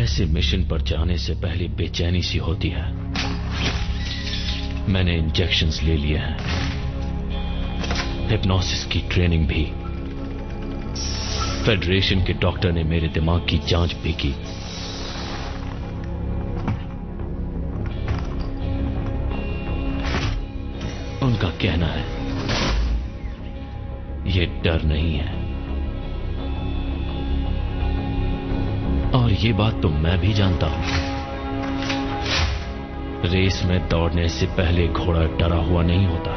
ऐसे मिशन पर जाने से पहले बेचैनी सी होती है। मैंने इंजेक्शंस ले लिए हैं, हिप्नोसिस की ट्रेनिंग भी। फेडरेशन के डॉक्टर ने मेरे दिमाग की जांच भी की। उनका कहना है ये डर नहीं है, और ये बात तो मैं भी जानता हूं। रेस में दौड़ने से पहले घोड़ा डरा हुआ नहीं होता,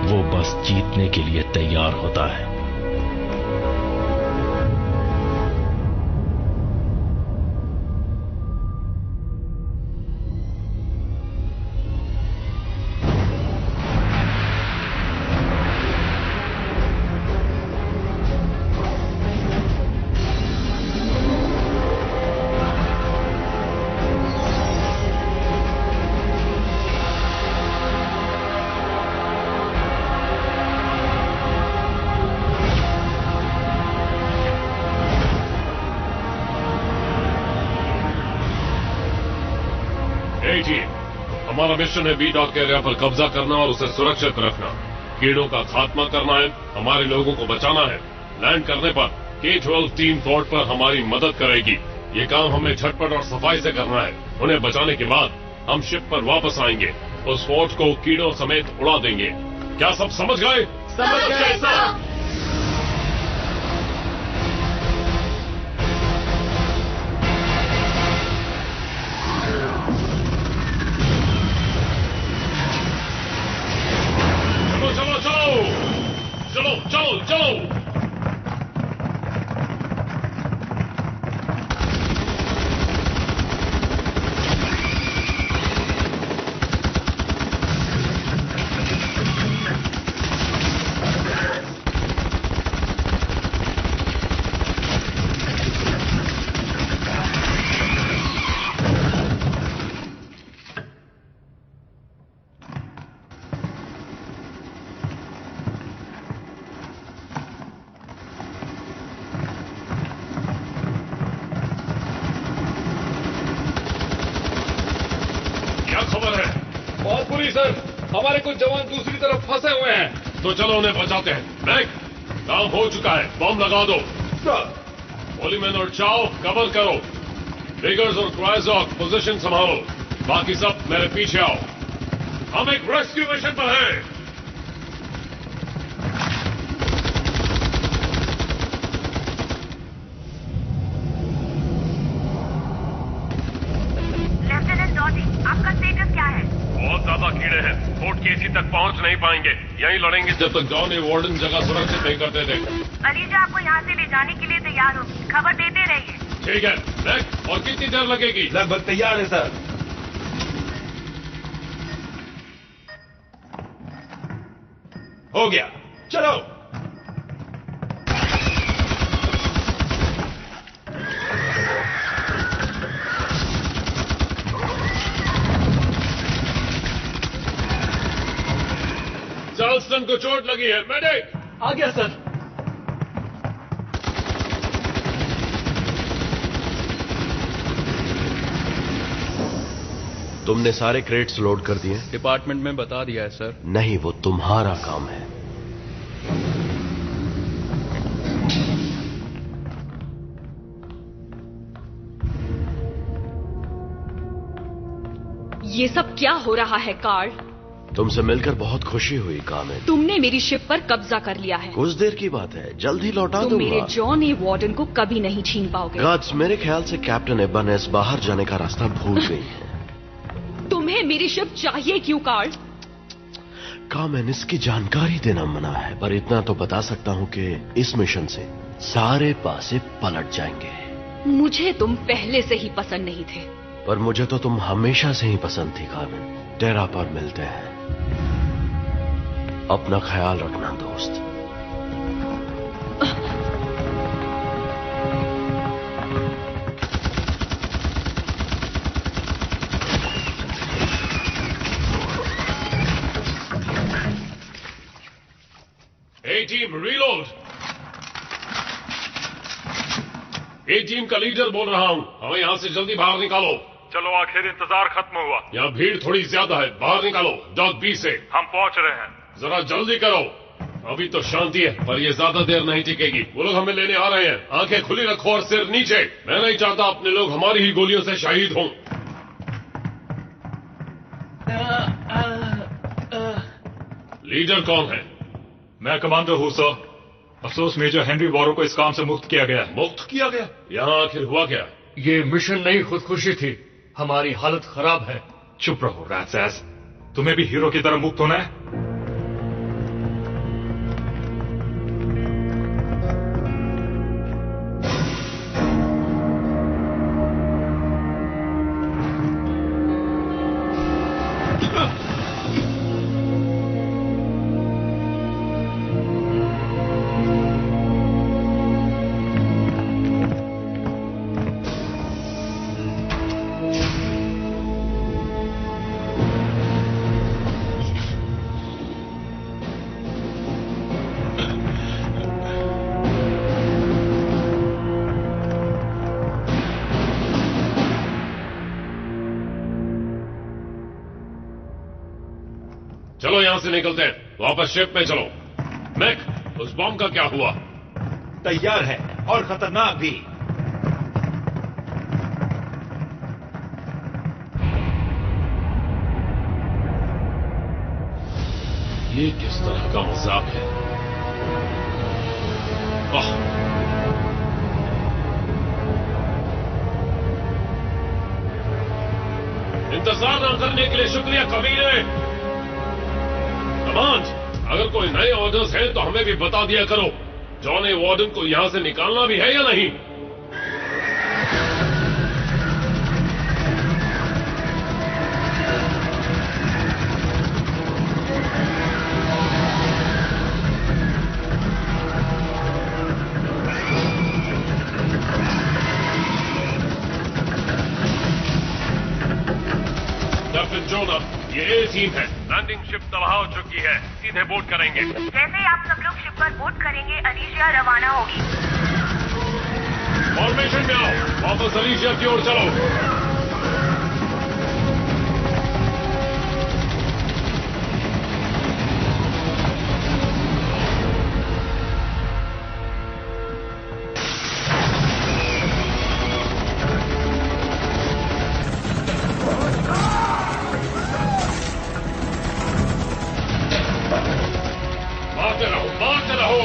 वो बस जीतने के लिए तैयार होता है। हमारा मिशन है बी डॉक एरिया पर कब्जा करना और उसे सुरक्षित रखना। कीड़ों का खात्मा करना है, हमारे लोगों को बचाना है। लैंड करने पर K-12 टीम फोर्ट पर हमारी मदद करेगी। ये काम हमें झटपट और सफाई से करना है। उन्हें बचाने के बाद हम शिप पर वापस आएंगे, उस फोर्ट को कीड़ों समेत उड़ा देंगे। क्या सब समझ गए? समझ गए सर। चलो। हमारे कुछ जवान दूसरी तरफ फंसे हुए हैं। तो चलो उन्हें बचाते हैं। मैक, काम हो चुका है, बम लगा दो। पोलीमैन और चाओ कवर करो। बिगर्स और क्राइजॉक पोजीशन संभालो। बाकी सब मेरे पीछे आओ। हम एक रेस्क्यू मिशन पर हैं। लेफ्टिनेंट डॉटी, आपका स्टेटस क्या है? बहुत ज्यादा कीड़े हैं, फोर्ट केसी तक पहुंच नहीं पाएंगे। यहीं लड़ेंगे जब तक जॉन वार्डन जगह सुरक्षित नहीं करते थे। अलीजा आपको यहाँ से ले जाने के लिए तैयार होगी, खबर देते रहिए। ठीक है मैक, और कितनी देर लगेगी? लगभग तैयार है सर। हो गया, चलो। चार्ल्सटन को चोट लगी है, मेडिक। आ गया सर। तुमने सारे क्रेट्स लोड कर दिए? डिपार्टमेंट में बता दिया है सर। नहीं, वो तुम्हारा काम है। ये सब क्या हो रहा है कार्ल? तुमसे मिलकर बहुत खुशी हुई कामिल। तुमने मेरी शिप पर कब्जा कर लिया है। कुछ देर की बात है, जल्द ही लौटा दूंगा। तुम मेरे जॉन ए वार्डन को कभी नहीं छीन पाओगे। गार्ड्स, मेरे ख्याल से कैप्टन एबनेस बाहर जाने का रास्ता भूल गई है। तुम्हें मेरी शिप चाहिए क्यों कार्ल? कामिल, इसकी जानकारी देना मना है, पर इतना तो बता सकता हूँ कि इस मिशन से सारे पासे पलट जाएंगे। मुझे तुम पहले से ही पसंद नहीं थे। पर मुझे तो तुम हमेशा से ही पसंद थी कामिल। टेरा पर मिलते हैं। अपना ख्याल रखना दोस्त। A team, reload. A team का लीडर बोल रहा हूँ, हमें यहाँ से जल्दी बाहर निकालो। चलो आखिर इंतजार खत्म हुआ। यहाँ भीड़ थोड़ी ज्यादा है, बाहर निकालो डॉग बी से। हम पहुंच रहे हैं। जरा जल्दी करो, अभी तो शांति है पर ये ज्यादा देर नहीं टिकेगी। वो लोग हमें लेने आ रहे हैं, आंखें खुली रखो और सिर नीचे। मैं नहीं चाहता अपने लोग हमारी ही गोलियों से शहीद हों। लीडर कौन है? मैं कमांडर हूँ सर। अफसोस मेजर हेनरी वॉरो को इस काम से मुक्त किया गया। मुक्त किया गया? यहाँ आखिर हुआ क्या? ये मिशन नहीं, खुदकुशी थी। हमारी हालत खराब है। चुप रहो रैट्स। तुम्हें भी हीरो की तरह मुक्त होना है। चलो यहाँ से निकलते हैं, वापस शिप में चलो। मैक, उस बॉम्ब का क्या हुआ? तैयार है और खतरनाक भी। ये किस तरह का मजाक है? इंतजार न करने के लिए शुक्रिया कबीरे। कमांड, अगर कोई नए ऑर्डर्स हैं तो हमें भी बता दिया करो। जॉन ए वार्डन को यहां से निकालना भी है या नहीं? कैप्टन जोना, ये ए टीम है। लैंडिंग शिप तबाह हो चुकी है, सीधे बोट करेंगे। जैसे ही आप सब लोग शिप पर बोट करेंगे, अलीशिया रवाना होगी। फॉर्मेशन में आओ, वापस अलीशिया की ओर चलो। मारते रहो।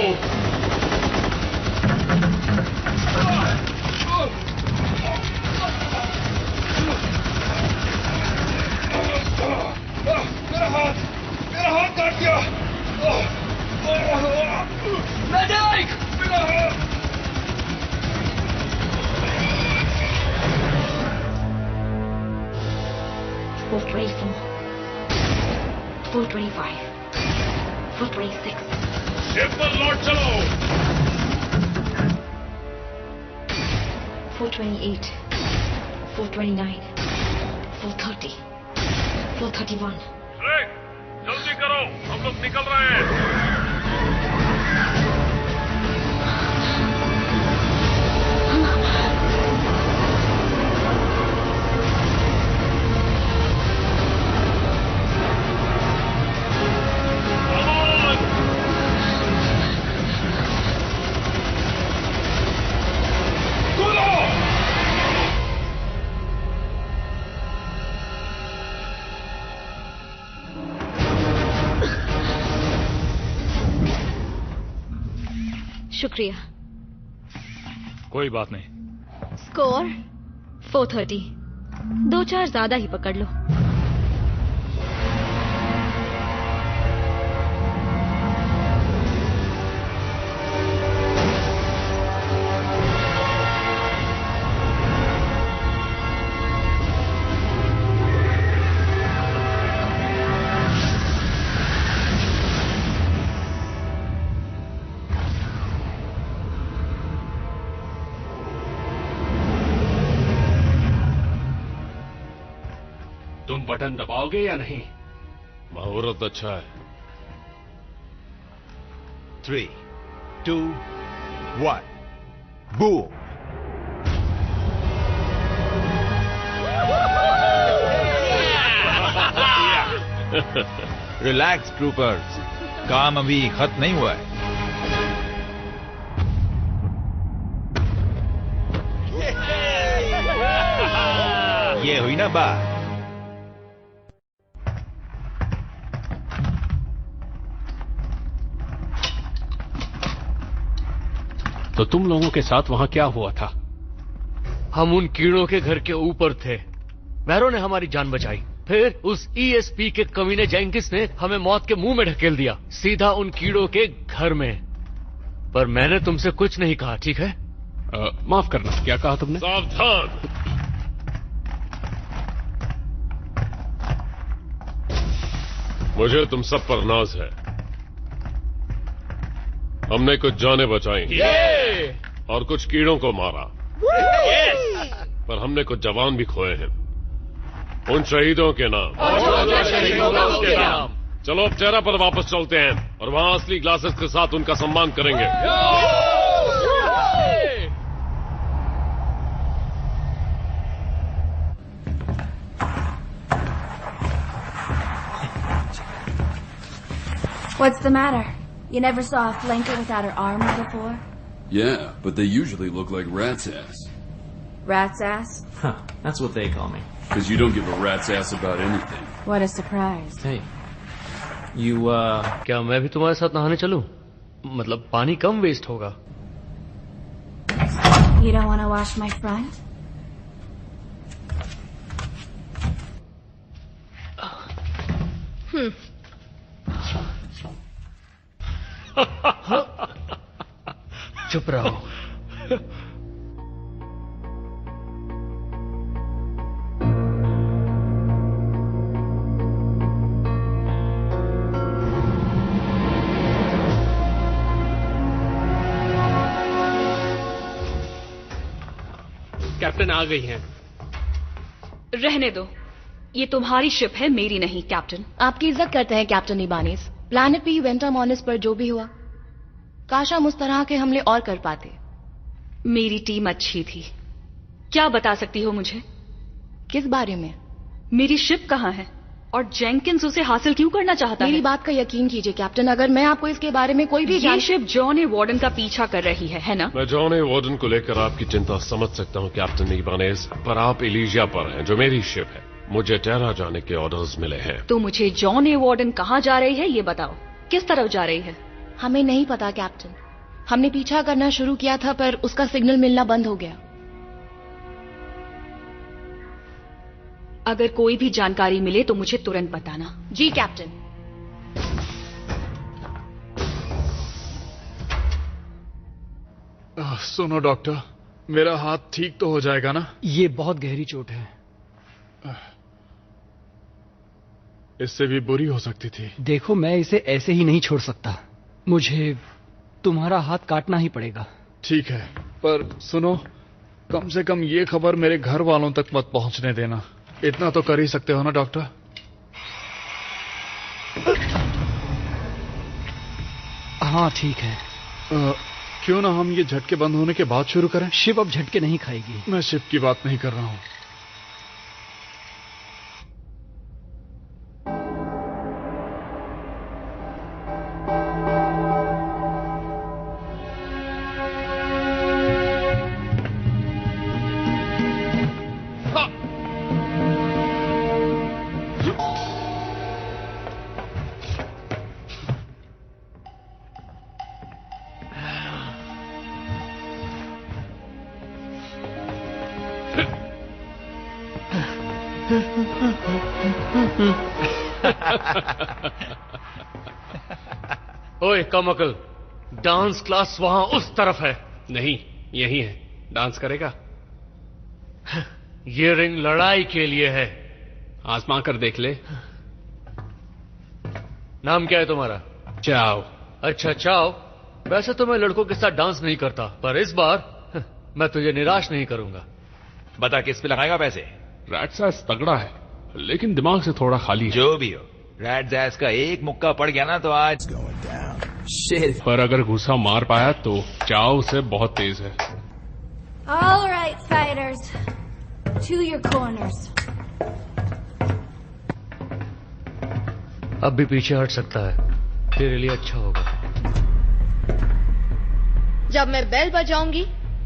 मेरा हाथ काट दिया। मेडिक, मेरा हाथ। $424, $425, $426. शिप पर लौट चलो। 428, 429, 430, 431. ड्रैक, जल्दी करो, हम लोग निकल रहे हैं। शुक्रिया। कोई बात नहीं। स्कोर 430। 2-4 ज्यादा ही पकड़ लो। तुम बटन दबाओगे या नहीं? मुहूर्त अच्छा है। 3, 2, 1, बूम। रिलैक्स ट्रूपर्स, काम अभी खत्म नहीं हुआ है। ये हुई ना बात। तो तुम लोगों के साथ वहां क्या हुआ था? हम उन कीड़ों के घर के ऊपर थे। बैरो ने हमारी जान बचाई। फिर उस ईएसपी के कमीने जेंकिंस ने हमें मौत के मुंह में ढकेल दिया, सीधा उन कीड़ों के घर में। पर मैंने तुमसे कुछ नहीं कहा, ठीक है? माफ करना, क्या कहा तुमने? सावधान! मुझे तुम सब पर नाज है। हमने कुछ जानें बचाई और कुछ कीड़ों को मारा, पर हमने कुछ जवान भी खोए हैं। उन शहीदों के नाम। चलो अब चेहरा पर वापस चलते हैं और वहां असली ग्लासेस के साथ उनका सम्मान करेंगे। What's the matter? You never saw a flanker without her armor before? Yeah, but they usually look like rat's ass. Rat's ass? Huh, that's what they call me. Because you don't give a rat's ass about anything. What a surprise. Hey, you, क्या मैं भी तुम्हारे साथ नहाने चलूं? मतलब पानी कम waste होगा। You don't want to wash my front? चुप रहो। कैप्टन आ गई हैं। रहने दो, ये तुम्हारी शिप है, मेरी नहीं। कैप्टन, आपकी इज्जत करते हैं कैप्टन इबानिस। प्लैनेट पे वेंटामॉनिस पर जो भी हुआ, काश हम उस तरह के हमले और कर पाते। मेरी टीम अच्छी थी। क्या बता सकती हो मुझे? किस बारे में? मेरी शिप कहाँ है और जेंकिंस उसे हासिल क्यों करना चाहता है? मेरी बात का यकीन कीजिए कैप्टन, अगर मैं आपको इसके बारे में कोई भी ये शिप जॉन ए वार्डन का पीछा कर रही है ना? मैं जॉन ए वार्डन को लेकर आपकी चिंता समझ सकता हूँ कैप्टन इबानेज, पर आप इलीजिया पर हैं जो मेरी शिप है। मुझे टेरा जाने के ऑर्डर्स मिले हैं। तो मुझे जॉन ए वार्डन कहाँ जा रही है ये बताओ। किस तरफ जा रही है? हमें नहीं पता कैप्टन। हमने पीछा करना शुरू किया था पर उसका सिग्नल मिलना बंद हो गया। अगर कोई भी जानकारी मिले तो मुझे तुरंत बताना। जी कैप्टन। सुनो डॉक्टर, मेरा हाथ ठीक तो हो जाएगा ना? ये बहुत गहरी चोट है, इससे भी बुरी हो सकती थी। देखो मैं इसे ऐसे ही नहीं छोड़ सकता, मुझे तुम्हारा हाथ काटना ही पड़ेगा। ठीक है, पर सुनो, कम से कम ये खबर मेरे घर वालों तक मत पहुंचने देना। इतना तो कर ही सकते हो ना डॉक्टर? हाँ ठीक है। क्यों ना हम ये झटके बंद होने के बाद शुरू करें? शिप अब झटके नहीं खाएगी। मैं शिप की बात नहीं कर रहा हूं। ओए कमअकल, डांस क्लास वहां उस तरफ है। नहीं, यही है। डांस करेगा? ये रिंग लड़ाई के लिए है। आजमा कर देख ले। नाम क्या है तुम्हारा? चाओ। अच्छा चाओ, वैसे तो मैं लड़कों के साथ डांस नहीं करता, पर इस बार मैं तुझे निराश नहीं करूंगा। बता किस पे लगाएगा पैसे? रैट्स एस तगड़ा है, लेकिन दिमाग से थोड़ा खाली है। जो भी हो, रैट्स एस का एक मुक्का पड़ गया ना तो आज पर अगर घुसा मार पाया तो चाओ से बहुत तेज है। All right, fighters, to your corners. अब भी पीछे हट सकता है, तेरे लिए अच्छा होगा। जब मैं बेल बजाऊंगी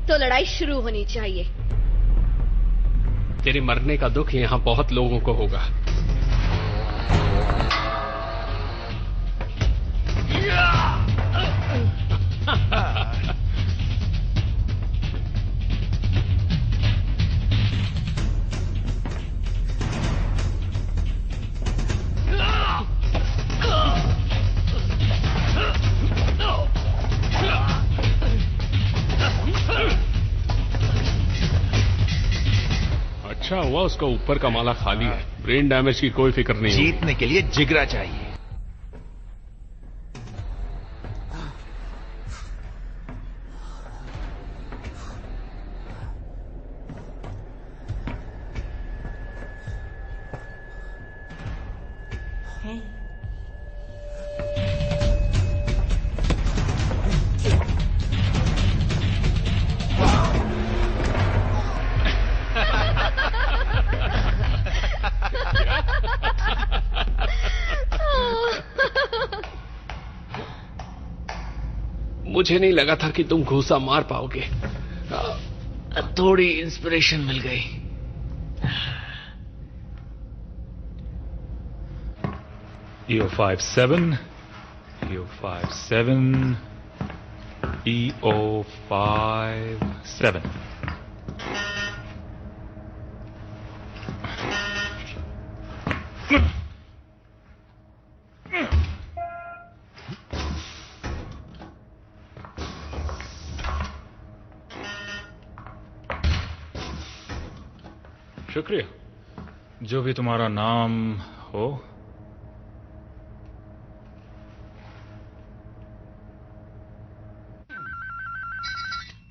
तो लड़ाई शुरू होनी चाहिए। तेरे मरने का दुख यहाँ बहुत लोगों को होगा। अच्छा हुआ उसका ऊपर का माला खाली है, ब्रेन डैमेज की कोई फिक्र नहीं। जीतने के लिए जिगरा चाहिए। मुझे नहीं लगा था कि तुम घूसा मार पाओगे। थोड़ी इंस्पिरेशन मिल गई। EO57, EO57, EO57। शुक्रिया। जो भी तुम्हारा नाम हो।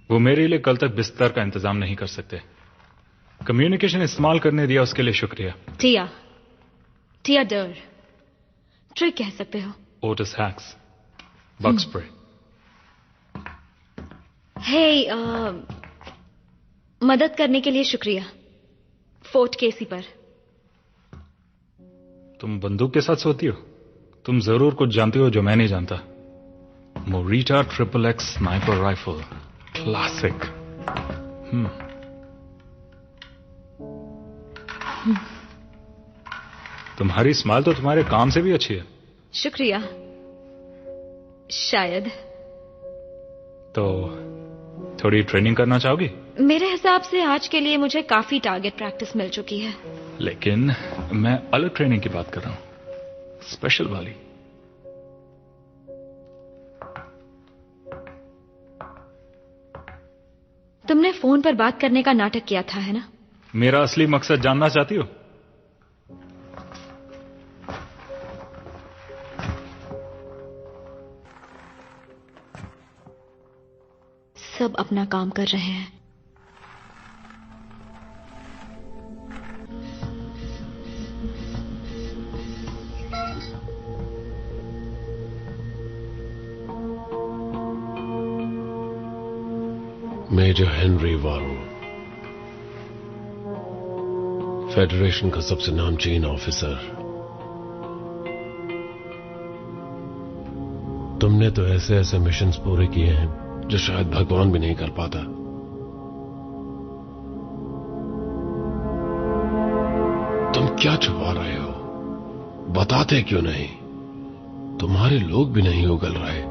वो मेरे लिए कल तक बिस्तर का इंतजाम नहीं कर सकते। कम्युनिकेशन इस्तेमाल करने दिया उसके लिए शुक्रिया। टिया डर, ट्रिक कह सकते हो। Otis hacks, bug spray. Hey, मदद करने के लिए शुक्रिया। फोर्ट केसी पर। तुम बंदूक के साथ सोती हो? तुम जरूर कुछ जानती हो जो मैं नहीं जानता। Morita XXX sniper rifle, classic. तुम्हारी स्माइल तो तुम्हारे काम से भी अच्छी है। शुक्रिया। शायद। तो थोड़ी ट्रेनिंग करना चाहोगी? मेरे हिसाब से आज के लिए मुझे काफी टारगेट प्रैक्टिस मिल चुकी है। लेकिन मैं अलग ट्रेनिंग की बात कर रहा हूं, स्पेशल वाली। तुमने फोन पर बात करने का नाटक किया था, है ना? मेरा असली मकसद जानना चाहती हो? सब अपना काम कर रहे हैं। मेजर हेनरी वारो, फेडरेशन का सबसे नामचीन ऑफिसर। तुमने तो ऐसे ऐसे मिशंस पूरे किए हैं जो शायद भगवान भी नहीं कर पाता। तुम क्या छुपा रहे हो? बताते क्यों नहीं? तुम्हारे लोग भी नहीं उगल रहे।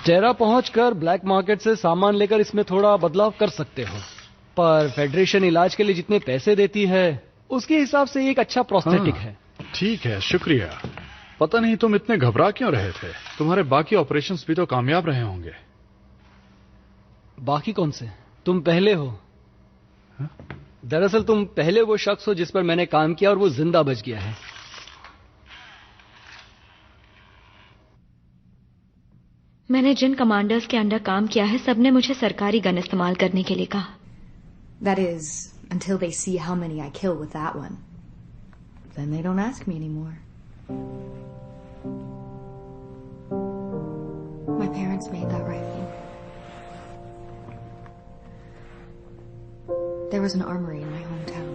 टेरा पहुंचकर ब्लैक मार्केट से सामान लेकर इसमें थोड़ा बदलाव कर सकते हो, पर फेडरेशन इलाज के लिए जितने पैसे देती है उसके हिसाब से एक अच्छा प्रोस्थेटिक है। ठीक है, शुक्रिया। पता नहीं तुम इतने घबरा क्यों रहे थे? तुम्हारे बाकी ऑपरेशंस भी तो कामयाब रहे होंगे। बाकी कौन से? तुम पहले हो। दरअसल तुम पहले वो शख्स हो जिस पर मैंने काम किया और वो जिंदा बच गया है। मैंने जिन कमांडर्स के अंडर काम किया है सबने मुझे सरकारी गन इस्तेमाल करने के लिए कहा. That is, until they see how many I kill with that one. Then they don't ask me anymore. My parents made that rifle. There was an armory in my hometown.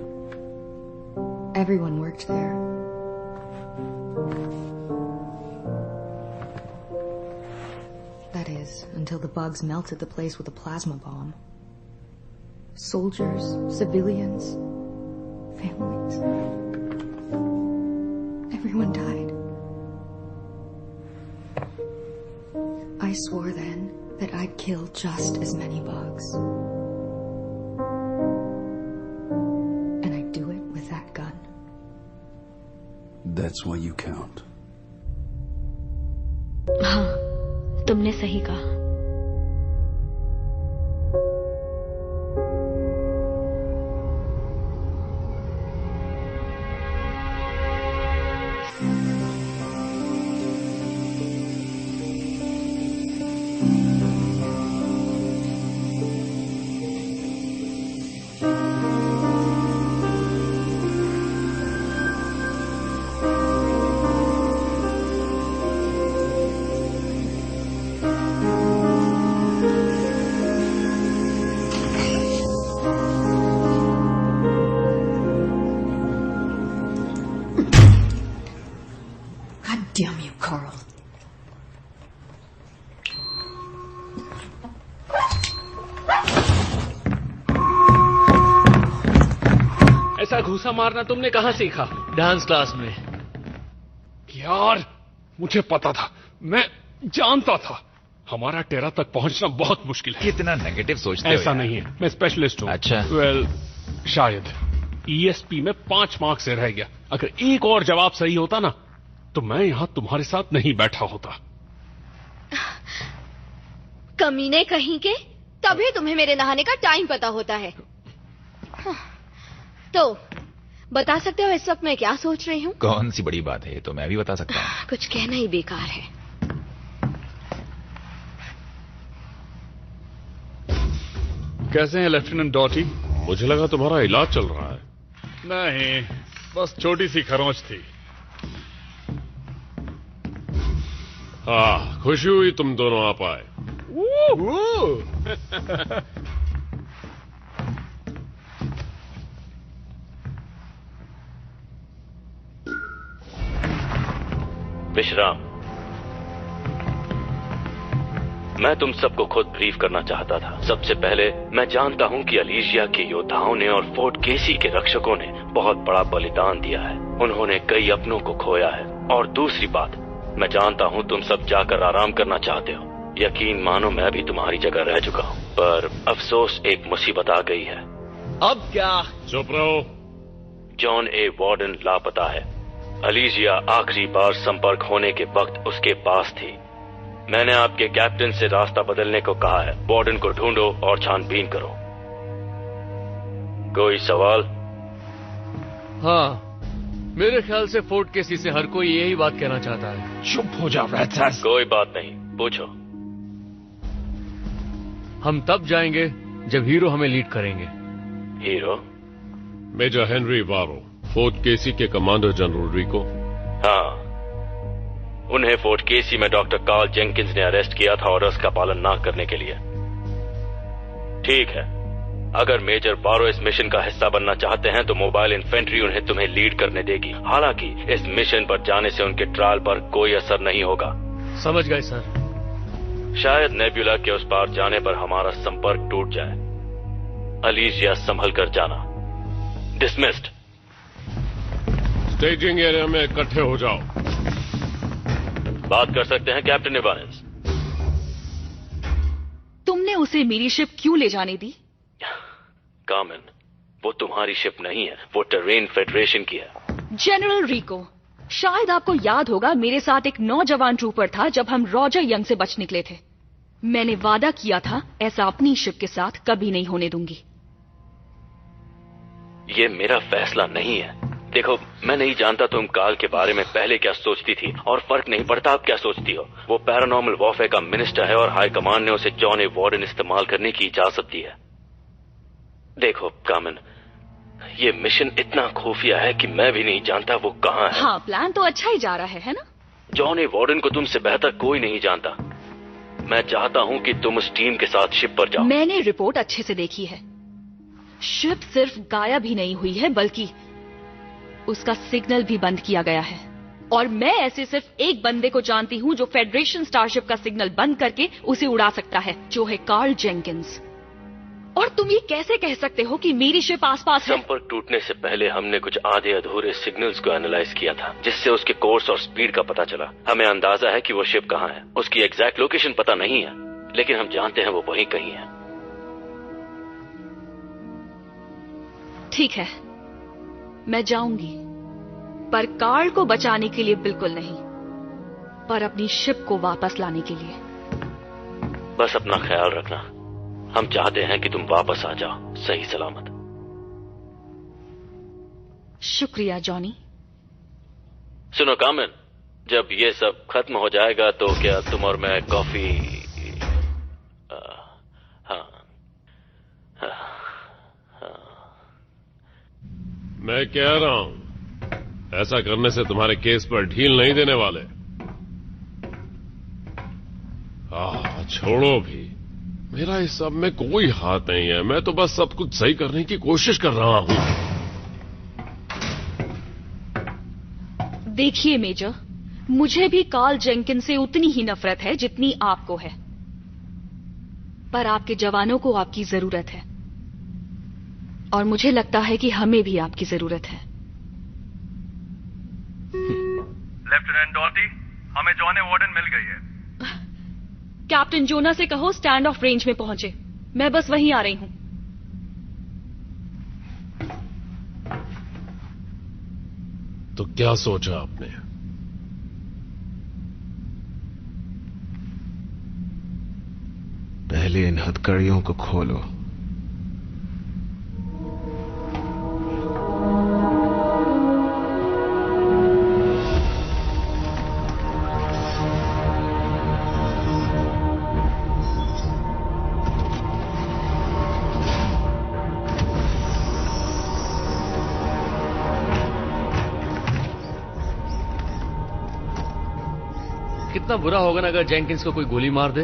Everyone worked there. That is, until the bugs melted the place with a plasma bomb. Soldiers, civilians, families. Everyone died. I swore then that I'd kill just as many bugs. And I'd do it with that gun. That's why you count. हाँ, तुमने सही कहा. Damn you, Carl. ऐसा घूसा मारना तुमने कहाँ सीखा? Dance class में. यार, मुझे पता था, मैं जानता था. हमारा टेरा तक पहुंचना बहुत मुश्किल है. कितना नेगेटिव सोचते हो. ऐसा नहीं है, मैं स्पेशलिस्ट हूँ. अच्छा. वेल, शायद ESP में 5 मार्क्स से रह गया. अगर एक और जवाब सही होता ना, तो मैं यहां तुम्हारे साथ नहीं बैठा होता. कमीने कहीं के, तभी तुम्हें मेरे नहाने का टाइम पता होता है. तो बता सकते हो इस वक्त मैं क्या सोच रही हूँ? कौन सी बड़ी बात है, ये तो मैं भी बता सकता हूँ. कुछ कहना ही बेकार है. कैसे हैं लेफ्टिनेंट डॉटी? मुझे लगा तुम्हारा इलाज चल रहा है. नहीं, बस छोटी सी खरोंच थी. हाँ, खुशी हुई तुम दोनों आ पाए. विश्राम. मैं तुम सबको खुद ब्रीफ करना चाहता था. सबसे पहले मैं जानता हूं कि अलीशिया के योद्धाओं ने और फोर्ट केसी के रक्षकों ने बहुत बड़ा बलिदान दिया है. उन्होंने कई अपनों को खोया है. और दूसरी बात, मैं जानता हूं तुम सब जाकर आराम करना चाहते हो. यकीन मानो मैं भी तुम्हारी जगह रह चुका हूं. पर अफसोस एक मुसीबत आ गई है. अब क्या? चुप रहो. जॉन ए वार्डन लापता है. अलीशिया आखिरी बार संपर्क होने के वक्त उसके पास थी. मैंने आपके कैप्टन से रास्ता बदलने को कहा है. वार्डन को ढूंढो और छानबीन करो. कोई सवाल? हाँ, मेरे ख्याल से फोर्ट केसी से हर कोई यही बात कहना चाहता है. चुप हो जा रैट्स. कोई बात नहीं, पूछो. हम तब जाएंगे जब हीरो हमें लीड करेंगे. हीरो? मेजर हेनरी वारो, फोर्ट केसी के कमांडर जनरल रिको. हाँ, उन्हें फोर्ट केसी में डॉक्टर कार्ल जेंकिंस ने अरेस्ट किया था ऑर्डर्स का पालन न करने के लिए. ठीक है, अगर मेजर बारो इस मिशन का हिस्सा बनना चाहते हैं तो मोबाइल इन्फेंट्री उन्हें तुम्हें लीड करने देगी. हालांकि इस मिशन पर जाने से उनके ट्रायल पर कोई असर नहीं होगा. समझ गए सर. शायद नेब्यूला के उस पार जाने पर हमारा संपर्क टूट जाए. अलीशिया संभल कर जाना. डिसमिस्ड. स्टेजिंग एरिया में इकट्ठे हो जाओ. बात कर सकते हैं कैप्टन इबानिस. तुमने उसे मेरी शिप क्यों ले जाने दी? कामन, वो तुम्हारी शिप नहीं है, वो टेरेन फेडरेशन की है. जनरल रिको, शायद आपको याद होगा मेरे साथ एक नौजवान ट्रूपर था जब हम रॉजर यंग से बच निकले थे. मैंने वादा किया था ऐसा अपनी शिप के साथ कभी नहीं होने दूंगी. ये मेरा फैसला नहीं है. देखो, मैं नहीं जानता तुम काल के बारे में पहले क्या सोचती थी और फर्क नहीं पड़ता आप क्या सोचती हो। वो पैरानॉर्मल वॉरफेयर का मिनिस्टर है और हाई कमांड ने उसे जॉन ए वार्डन इस्तेमाल करने की इजाजत दी है। देखो कामन, ये मिशन इतना खुफिया है कि मैं भी नहीं जानता वो कहाँ है। हाँ, प्लान तो अच्छा ही जा रहा है ना? जॉन ए वार्डन को तुमसे बेहतर कोई नहीं जानता। मैं चाहता हूँ कि तुम उस टीम के साथ शिप पर जाओ। मैंने रिपोर्ट अच्छे से देखी है। शिप सिर्फ गायब ही नहीं हुई है, बल्कि उसका सिग्नल भी बंद किया गया है। और मैं ऐसे सिर्फ एक बंदे को जानती हूँ जो फेडरेशन स्टारशिप का सिग्नल बंद करके उसे उड़ा सकता है, जो है कार्ल जेंकिंस। और तुम ये कैसे कह सकते हो कि मेरी शिप आसपास है? संपर्क टूटने से पहले हमने कुछ आधे अधूरे सिग्नल्स को एनालाइज किया था, जिससे उसके कोर्स और स्पीड का पता चला। हमें अंदाजा है कि वो शिप कहाँ है। उसकी एग्जैक्ट लोकेशन पता नहीं है, लेकिन हम जानते हैं वो वहीं कहीं है। ठीक है, मैं जाऊंगी, पर कार्ल को बचाने के लिए बिल्कुल नहीं, पर अपनी शिप को वापस लाने के लिए। बस अपना ख्याल रखना। हम चाहते हैं कि तुम वापस आ जाओ सही सलामत। शुक्रिया जॉनी। सुनो कामन, जब ये सब खत्म हो जाएगा तो क्या तुम और मैं कॉफी? मैं कह रहा हूं, ऐसा करने से तुम्हारे केस पर ढील नहीं देने वाले। छोड़ो भी, मेरा इस सब में कोई हाथ नहीं है। मैं तो बस सब कुछ सही करने की कोशिश कर रहा हूं। देखिए मेजर, मुझे भी कार्ल जेंकिंस से उतनी ही नफरत है जितनी आपको है, पर आपके जवानों को आपकी जरूरत है, और मुझे लगता है कि हमें भी आपकी जरूरत है। लेफ्टिनेंट डॉर्टी, हमें जॉन ए वार्डन मिल गई है। कैप्टन जोना से कहो स्टैंड ऑफ रेंज में पहुंचे। मैं बस वहीं आ रही हूं। तो क्या सोचा आपने? पहले इन हथकड़ियों को खोलो। कितना बुरा होगा ना अगर जेंकिंस को कोई गोली मार दे।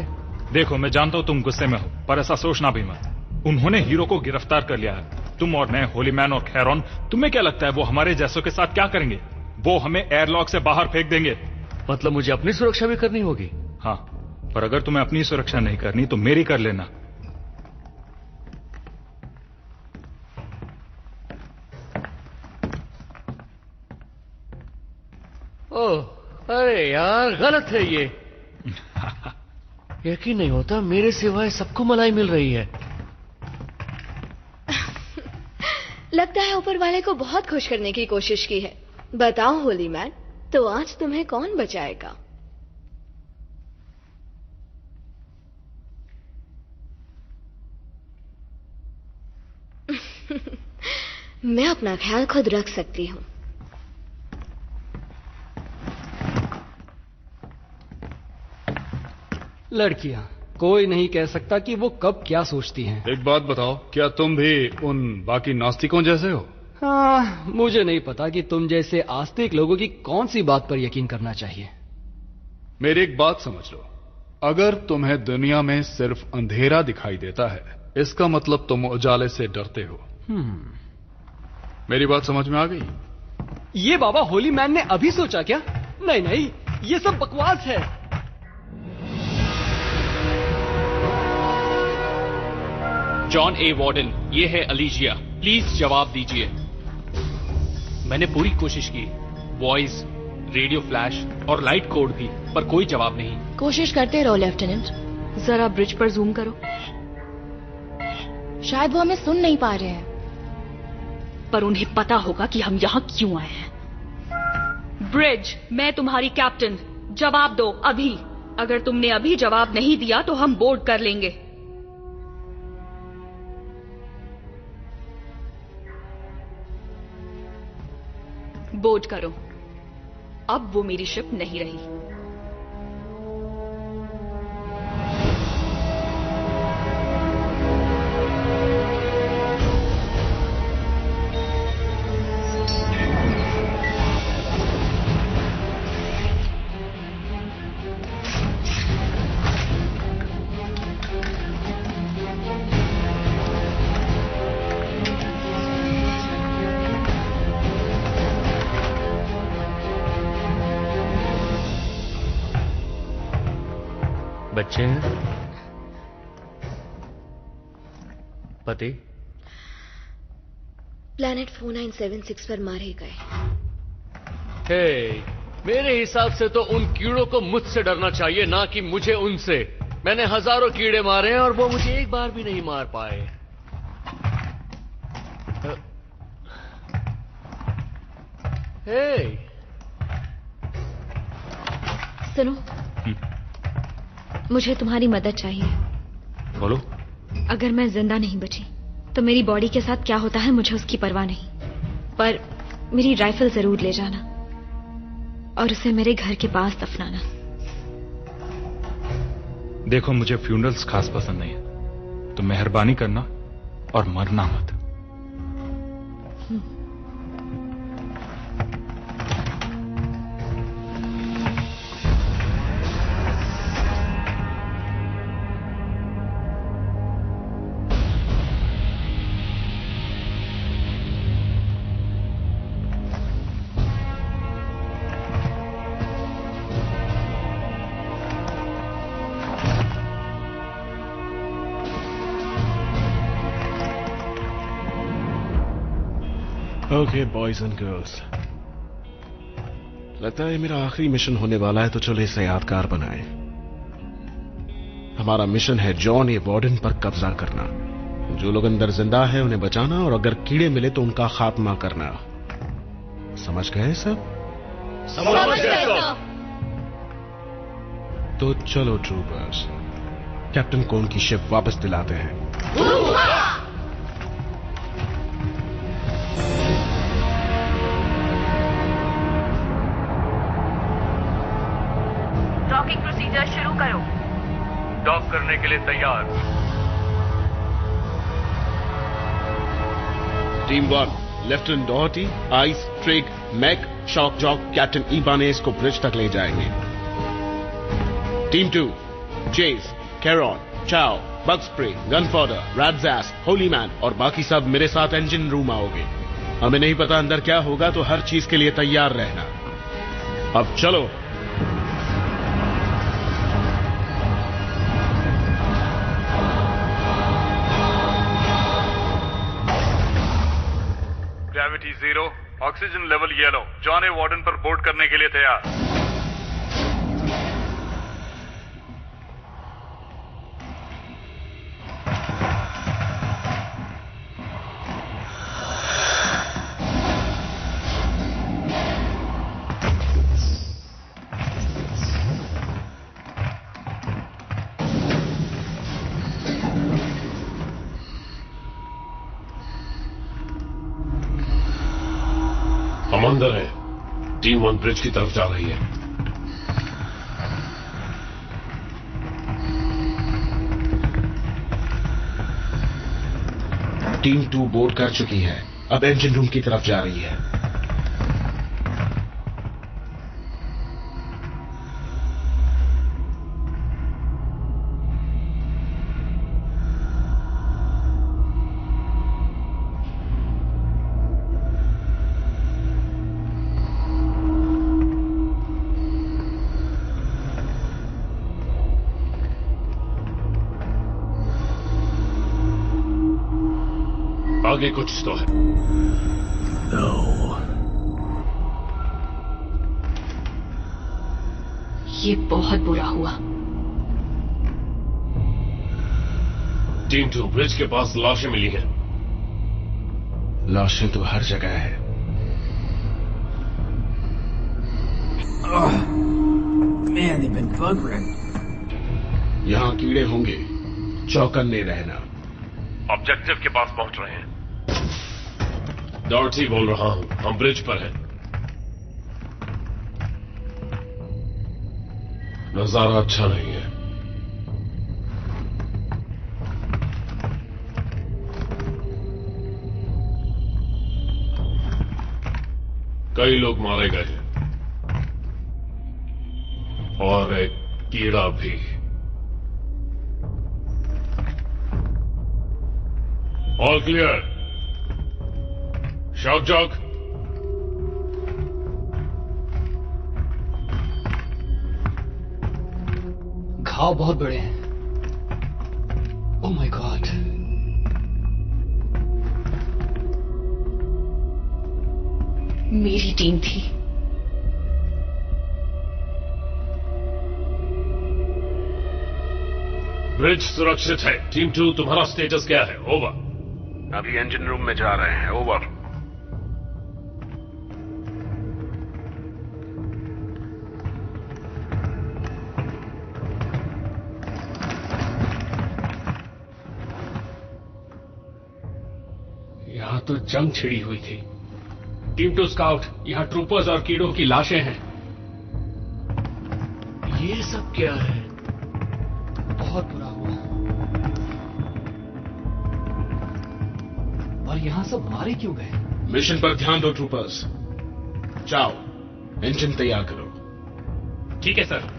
देखो, मैं जानता हूं तुम गुस्से में हो, पर ऐसा सोचना भी मत। उन्होंने हीरो को गिरफ्तार कर लिया है। तुम और मैं, होली मैन और खैरॉन, तुम्हें क्या लगता है वो हमारे जैसों के साथ क्या करेंगे? वो हमें एयरलॉक से बाहर फेंक देंगे। मतलब मुझे अपनी सुरक्षा भी करनी होगी? हाँ, पर अगर तुम्हें अपनी सुरक्षा नहीं करनी तो मेरी कर लेना। ओह, अरे यार, गलत है ये। यकीन नहीं होता, मेरे सिवाय सबको मलाई मिल रही है। लगता है ऊपर वाले को बहुत खुश करने की कोशिश की है। बताओ होली मैन, तो आज तुम्हें कौन बचाएगा? मैं अपना ख्याल खुद रख सकती हूँ। लड़कियां, कोई नहीं कह सकता कि वो कब क्या सोचती हैं। एक बात बताओ, क्या तुम भी उन बाकी नास्तिकों जैसे हो? हाँ, मुझे नहीं पता कि तुम जैसे आस्तिक लोगों की कौन सी बात पर यकीन करना चाहिए। मेरी एक बात समझ लो, अगर तुम्हें दुनिया में सिर्फ अंधेरा दिखाई देता है, इसका मतलब तुम उजाले से डरते हो। मेरी बात समझ में आ गई? ये बाबा होली मैन ने अभी सोचा क्या? नहीं नहीं, ये सब बकवास है। जॉन ए वार्डन, ये है अलीजिया। प्लीज जवाब दीजिए। मैंने पूरी कोशिश की, वॉइस, रेडियो फ्लैश और लाइट कोड भी, पर कोई जवाब नहीं। कोशिश करते रहो लेफ्टिनेंट। जरा ब्रिज पर जूम करो। शायद वो हमें सुन नहीं पा रहे हैं, पर उन्हें पता होगा कि हम यहाँ क्यों आए हैं। ब्रिज, मैं तुम्हारी कैप्टन। जवाब दो अभी। अगर तुमने अभी जवाब नहीं दिया तो हम बोर्ड कर लेंगे। बोर्ड करो। अब वो मेरी शिप नहीं रही। बच्चे हैं? पति? प्लैनेट 4976 पर मारे गए। हे, मेरे हिसाब से तो उन कीड़ों को मुझसे डरना चाहिए, ना कि मुझे उनसे। मैंने हजारों कीड़े मारे हैं और वो मुझे एक बार भी नहीं मार पाए। हे, सुनो, मुझे तुम्हारी मदद चाहिए। बोलो। अगर मैं जिंदा नहीं बची तो मेरी बॉडी के साथ क्या होता है मुझे उसकी परवाह नहीं, पर मेरी राइफल जरूर ले जाना और उसे मेरे घर के पास दफनाना। देखो, मुझे फ्यूनरल्स खास पसंद नहीं है, तो मेहरबानी करना और मरना मत। ओके बॉयज एंड गर्ल्स, लगता है मेरा आखिरी मिशन होने वाला है, तो चलो इसे यादगार बनाएं। हमारा मिशन है जॉन ए वार्डन पर कब्जा करना। जो लोग अंदर जिंदा है उन्हें बचाना, और अगर कीड़े मिले तो उनका खात्मा करना। समझ गए सब? समझ गए। तो चलो ट्रूपर्स, कैप्टन कोन की शिप वापस दिलाते हैं। डॉकिंग प्रोसीजर शुरू करो। डॉक करने के लिए तैयार। Team 1, lieutenant Doherty, Ice, Trig, Mac, Shock Jock, captain Ibanez को ब्रिज तक ले जाएंगे। टीम 2, चेस, कैरॉन, चाओ, bug spray, gun powder, rats, Holi man और बाकी सब मेरे साथ इंजन रूम आओगे। हमें नहीं पता अंदर क्या होगा, तो हर चीज के लिए तैयार रहना। अब चलो। Gravity 0, oxygen level yellow. John A Warden पर बोर्ड करने के लिए तैयार। हम अंदर हैं। टीम 1 ब्रिज की तरफ जा रही है। टीम 2 बोर्ड कर चुकी है, अब इंजन रूम की तरफ जा रही है। आगे कुछ तो है। ये बहुत बुरा हुआ। टीम 2, ब्रिज के पास लाशें मिली हैं। लाशें तो हर जगह है। Man, they've been buggering. यहां कीड़े होंगे, चौकन्ने रहना। ऑब्जेक्टिव के पास पहुंच रहे हैं। डॉर्टी बोल रहा हूं, हम ब्रिज पर हैं। नजारा अच्छा नहीं है। कई लोग मारे गए हैं और एक कीड़ा भी। All clear. Shock jock. घाव बहुत बड़े हैं। Oh my God. मेरी टीम थी। ब्रिज सुरक्षित है। टीम 2 तुम्हारा स्टेटस क्या है? ओवर। अभी इंजन रूम में जा रहे हैं। ओवर। यहां तो जंग छिड़ी हुई थी। टीम 2 स्काउट, यहां ट्रूपर्स और कीड़ों की लाशें हैं। ये सब क्या है? बहुत बुरा हुआ। और यहां सब मारे क्यों गए? मिशन पर ध्यान दो ट्रूपर्स। जाओ, इंजन तैयार करो। ठीक है सर।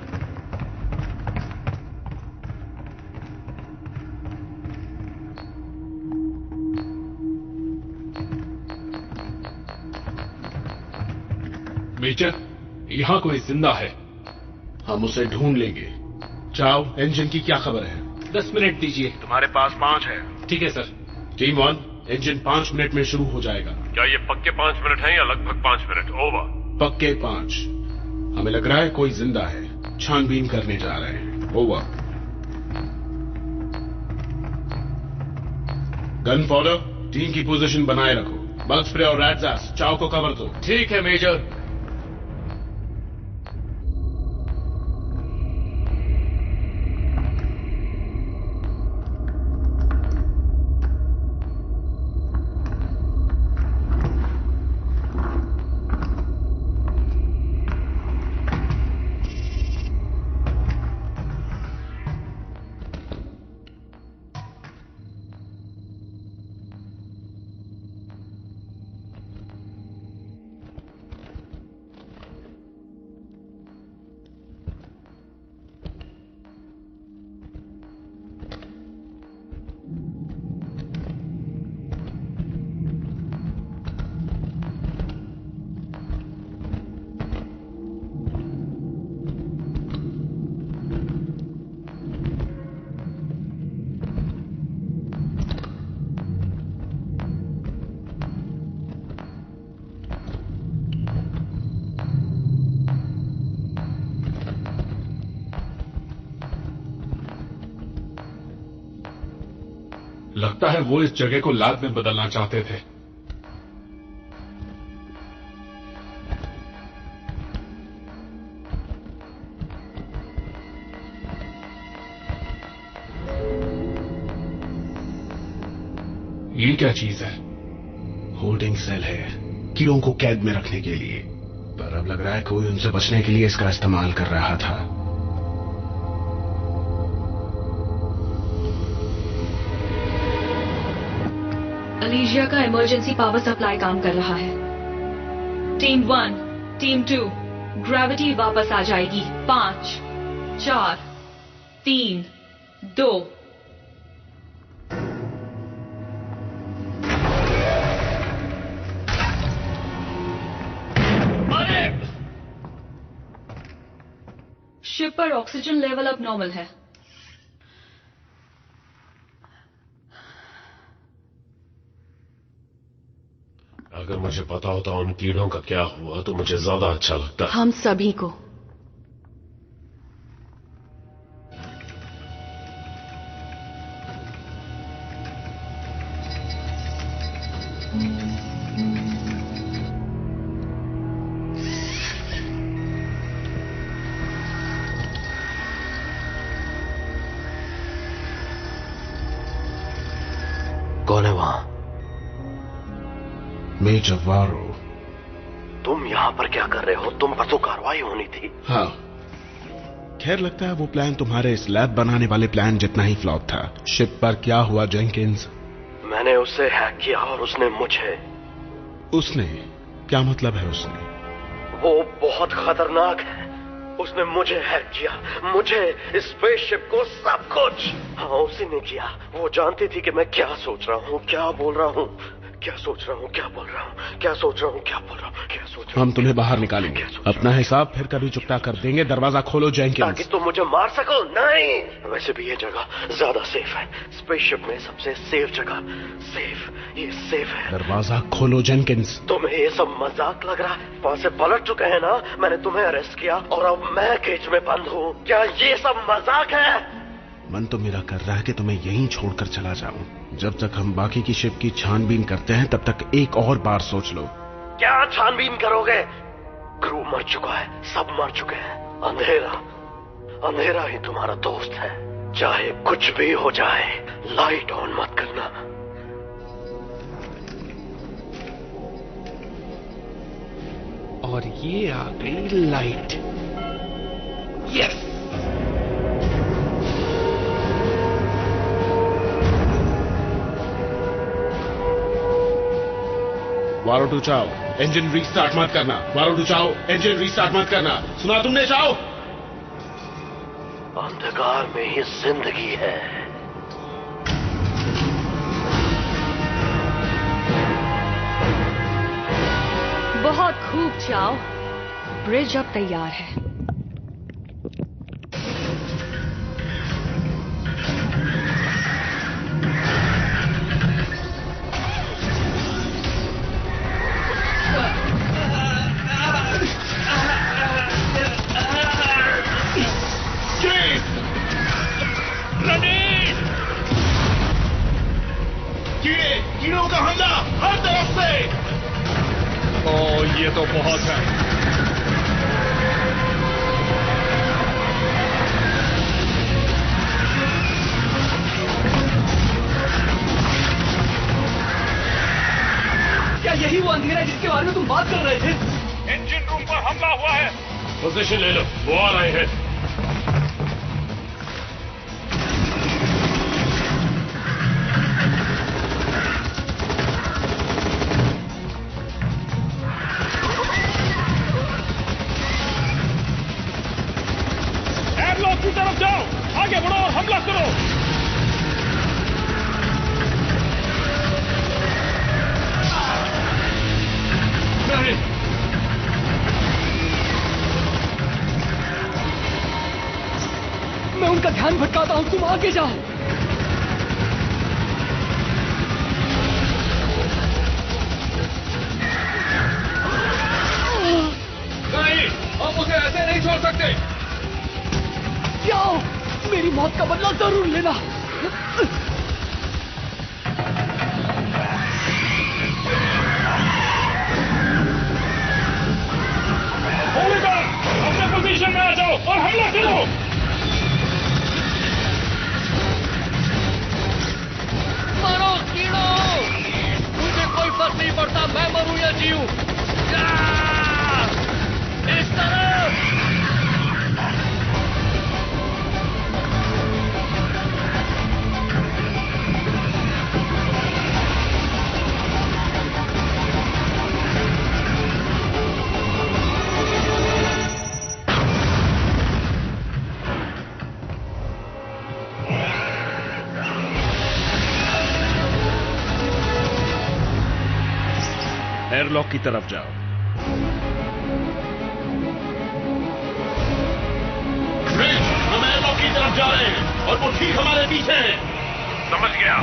मेजर, यहां कोई जिंदा है। हम उसे ढूंढ लेंगे। जाओ, इंजन की क्या खबर है? 10 मिनट दीजिए। तुम्हारे पास 5 है। ठीक है सर। टीम 1, इंजन 5 मिनट में शुरू हो जाएगा। क्या ये पक्के 5 मिनट हैं या लगभग 5 मिनट? ओवर। पक्के 5। हमें लग रहा है कोई जिंदा है। छानबीन करने जा रहे हैं। ओवर। गन फॉलो, टीम की पोजीशन बनाए रखो। बग स्प्रे और रैट्स चाव को कवर दो। ठीक है मेजर। लगता है वो इस जगह को लैब में बदलना चाहते थे। ये क्या चीज है? होल्डिंग सेल है, कीड़ों को कैद में रखने के लिए। पर अब लग रहा है कोई उनसे बचने के लिए इसका इस्तेमाल कर रहा था। अलीजिया का इमरजेंसी पावर सप्लाई काम कर रहा है। टीम 1, टीम 2, ग्रेविटी वापस आ जाएगी। 5, 4, 3, 2। शिप पर ऑक्सीजन लेवल अब नॉर्मल है। अगर मुझे पता होता उन कीड़ों का क्या हुआ तो मुझे ज्यादा अच्छा लगता। हम सभी को। कौन है वहां? मेजर वारो। तुम यहां पर क्या कर रहे हो? तुम पर तो कार्रवाई होनी थी। हाँ, खैर लगता है वो प्लान तुम्हारे इस लैब बनाने वाले प्लान जितना ही फ्लॉप था। शिप पर क्या हुआ जेंकिंस? मैंने उसे हैक किया और उसने मुझे। उसने? क्या मतलब है उसने? वो बहुत खतरनाक है। उसने मुझे हैक किया, मुझे, स्पेसशिप को, सब कुछ। हाँ, उसी ने किया। वो जानती थी कि मैं क्या सोच रहा हूँ, क्या बोल रहा हूँ, क्या सोच रहा हूँ, क्या बोल रहा हूँ, क्या सोच रहा हूँ, क्या बोल रहा हूँ, क्या सोच रहा हूँ। हम तुम्हें बाहर निकालेंगे, अपना हिसाब फिर कभी चुकता कर देंगे। दरवाजा खोलो जेंकिंस। ताकि तुम मुझे मार सको? नहीं, वैसे भी ये जगह ज्यादा सेफ है। स्पेसशिप में सबसे सेफ जगह। सेफ, ये सेफ है। दरवाजा खोलो जेंकिंस। तुम्हें ये सब मजाक लग रहा है? वहां से पलट चुके हैं ना? मैंने तुम्हें अरेस्ट किया और अब मैं केज में बंद हूँ। क्या ये सब मजाक है? मन तो मेरा कर रहा है कि तुम्हें यहीं छोड़कर चला जाऊं। जब तक हम बाकी की शिप की छानबीन करते हैं तब तक एक और बार सोच लो। क्या छानबीन करोगे? क्रू मर चुका है, सब मर चुके हैं। अंधेरा, अंधेरा ही तुम्हारा दोस्त है। चाहे कुछ भी हो जाए, लाइट ऑन मत करना। और ये आ गई लाइट। यस। वारोटू चाओ, इंजन रीस्टार्ट मत करना। वारोटू चाओ, इंजन रीस्टार्ट मत करना। सुना तुमने चाओ? अंधकार में ही जिंदगी है। बहुत खूब चाओ। ब्रिज अब तैयार है। कीड़ों का हमला हर तरफ से। ये तो बहुत है। क्या यही वो अंधेरा है जिसके बारे में तुम बात कर रहे थे? इंजन रूम पर हमला हुआ है। पोजीशन ले लो, वो आ रहे हैं। एयरलॉक की तरफ जाओ, आगे बढ़ो और हमला करो। नहीं, मैं उनका ध्यान भटकाता हूं, तुम आगे जाओ। नहीं, हम उसे ऐसे नहीं छोड़ सकते। जाओ, मेरी मौत का बदला जरूर लेना। अपने पोजीशन में आ जाओ और हमला करो। मारो कीड़ो, मुझे कोई फर्क नहीं पड़ता मैं मरूं या जीऊं। इस तरफ। एयरलॉक की तरफ जाओ। हम एयरलॉक की तरफ जा रहे हैं और वो ठीक हमारे पीछे है। समझ गया।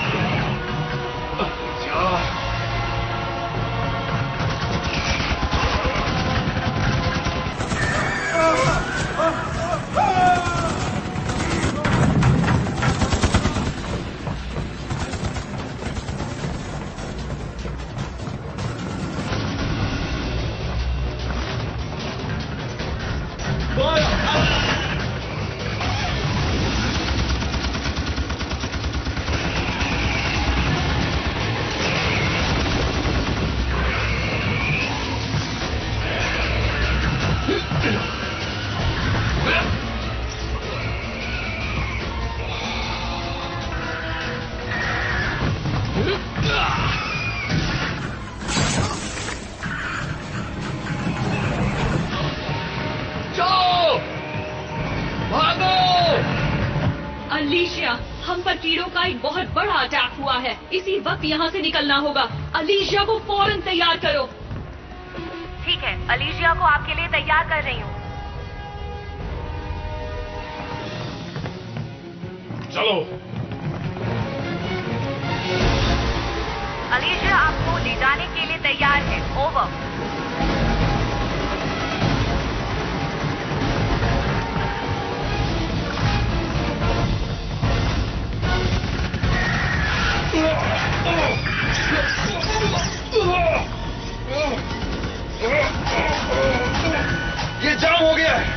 इसी वक्त यहाँ से निकलना होगा। अलीशिया को फौरन तैयार करो। ठीक है, अलीशिया को आपके लिए तैयार कर रही हूँ। चलो। अलीशिया आपको ले जाने के लिए तैयार है। ओवर। ये जाम हो गया है।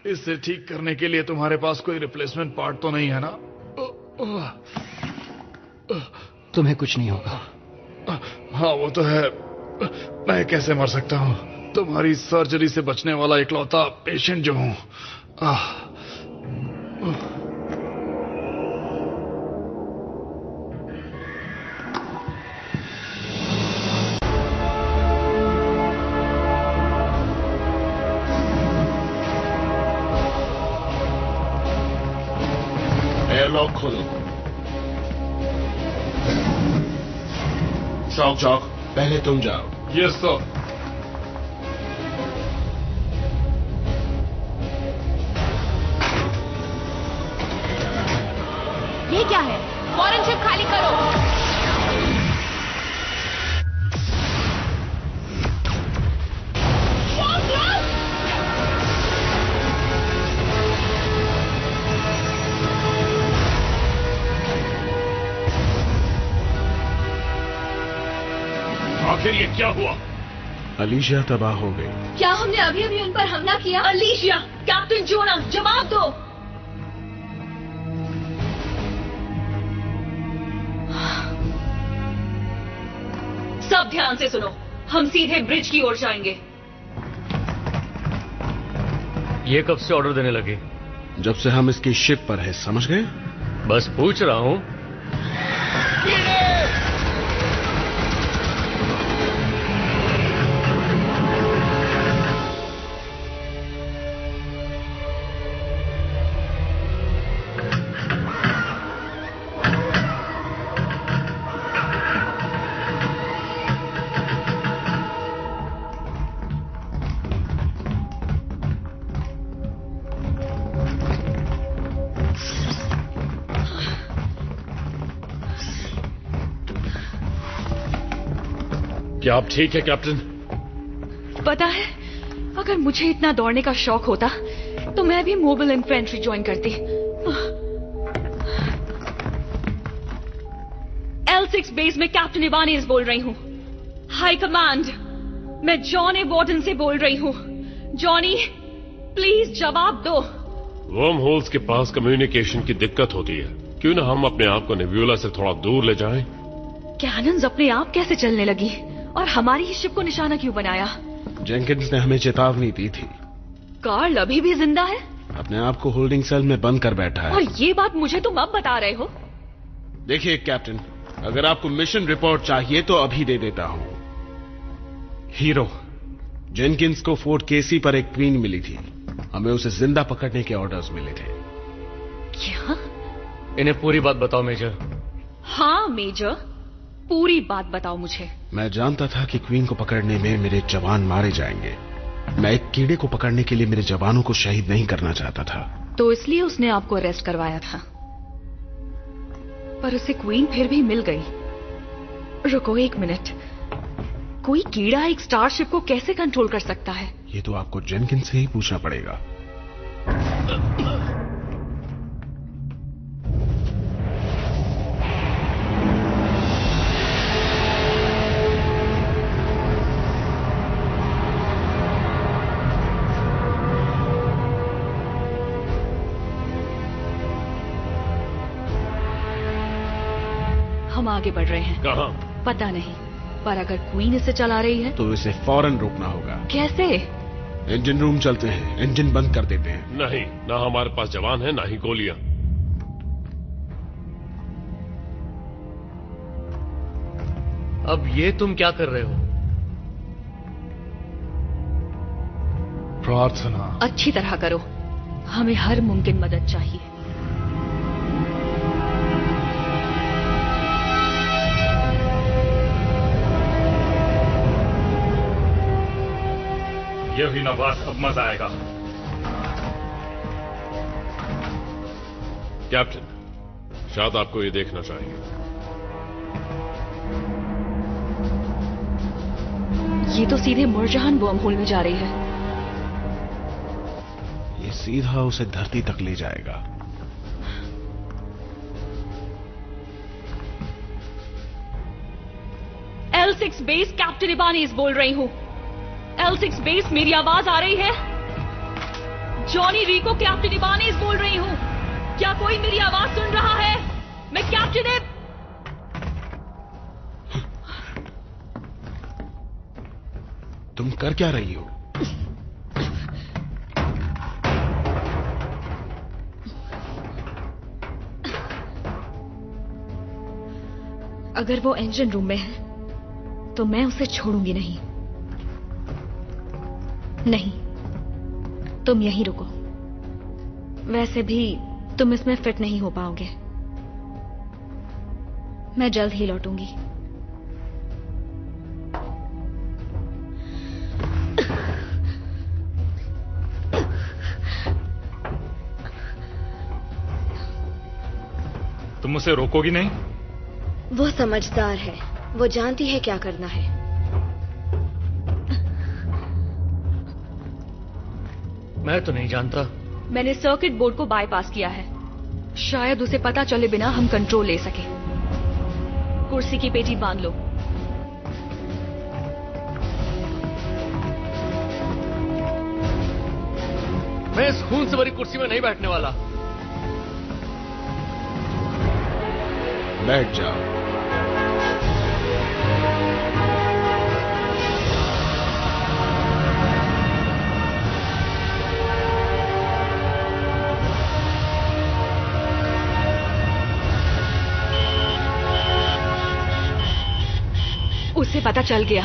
इसे ठीक करने के लिए तुम्हारे पास कोई रिप्लेसमेंट पार्ट तो नहीं है ना? तुम्हें कुछ नहीं होगा। हाँ वो तो है। मैं कैसे मर सकता हूँ? तुम्हारी सर्जरी से बचने वाला इकलौता पेशेंट जो हूँ। एयरलॉक खोलो। शॉक जॉक, पहले तुम जाओ। Yes sir. ये क्या है? फौरन शिप खाली करो। आखिर ये क्या हुआ? अलीशिया तबाह हो गई। क्या हमने अभी अभी उन पर हमला किया? अलीशिया, कैप्टन जोना, जवाब दो। सब ध्यान से सुनो, हम सीधे ब्रिज की ओर जाएंगे। ये कब से ऑर्डर देने लगे? जब से हम इसकी शिप पर है, समझ गए? बस पूछ रहा हूं। क्या आप ठीक है कैप्टन? पता है, अगर मुझे इतना दौड़ने का शौक होता तो मैं भी मोबाइल इन्फेंट्री ज्वाइन करती। L6 बेस में कैप्टन इबानीज बोल रही हूँ। हाई कमांड, मैं जॉन ए वॉर्डन से बोल रही हूँ। जॉनी, प्लीज जवाब दो। वर्म होल्स के पास कम्युनिकेशन की दिक्कत होती है। क्यों ना हम अपने आप को नेब्यूला से थोड़ा दूर ले जाएं? कैनन्स अपने आप कैसे चलने लगी और हमारी ही शिप को निशाना क्यों बनाया? जेंकिंस ने हमें चेतावनी दी थी। कार्ल अभी भी जिंदा है? अपने आप को होल्डिंग सेल में बंद कर बैठा है। और ये बात मुझे तुम अब बता रहे हो? देखिए कैप्टन, अगर आपको मिशन रिपोर्ट चाहिए तो अभी दे देता हूं। हीरो, जेनकिंस को फोर्ट केसी पर एक क्वीन मिली थी। हमें उसे जिंदा पकड़ने के ऑर्डर्स मिले थे। क्या? इन्हें पूरी बात बताओ मेजर। हाँ मेजर, पूरी बात बताओ मुझे। मैं जानता था कि क्वीन को पकड़ने में मेरे जवान मारे जाएंगे। मैं एक कीड़े को पकड़ने के लिए मेरे जवानों को शहीद नहीं करना चाहता था। तो इसलिए उसने आपको अरेस्ट करवाया था। पर उसे क्वीन फिर भी मिल गई। रुको एक मिनट, कोई कीड़ा एक स्टारशिप को कैसे कंट्रोल कर सकता है? ये तो आपको जेनकिंस से ही पूछना पड़ेगा। हम आगे बढ़ रहे हैं। कहाँ? पता नहीं, पर अगर क्वीन इसे चला रही है तो इसे फौरन रोकना होगा। कैसे? इंजन रूम चलते हैं, इंजन बंद कर देते हैं। नहीं, ना हमारे पास जवान है ना ही गोलियां। अब ये तुम क्या कर रहे हो? प्रार्थना। अच्छी तरह करो, हमें हर मुमकिन मदद चाहिए। ये हुई ना बात, अब मजा आएगा। कैप्टन, शायद आपको ये देखना चाहिए। ये तो सीधे मुरजहान बम होल में जा रही है। ये सीधा उसे धरती तक ले जाएगा। L6 बेस कैप्टन इबानीज बोल रही हूँ। L6 बेस, मेरी आवाज आ रही है? जॉनी रीको कैप्टन इबानीज बोल रही हूँ। क्या कोई मेरी आवाज सुन रहा है? मैं कैप्टन तुम कर क्या रही हो? अगर वो इंजन रूम में है तो मैं उसे छोड़ूंगी नहीं। नहीं, तुम यहीं रुको। वैसे भी तुम इसमें फिट नहीं हो पाओगे। मैं जल्द ही लौटूंगी। तुम उसे रोकोगी नहीं? वो समझदार है, वो जानती है क्या करना है। मैं तो नहीं जानता। मैंने सर्किट बोर्ड को बाईपास किया है। शायद उसे पता चले बिना हम कंट्रोल ले सके। कुर्सी की पेटी बांध लो। मैं इस खून से भरी कुर्सी में नहीं बैठने वाला। बैठ जाओ। उसे पता चल गया।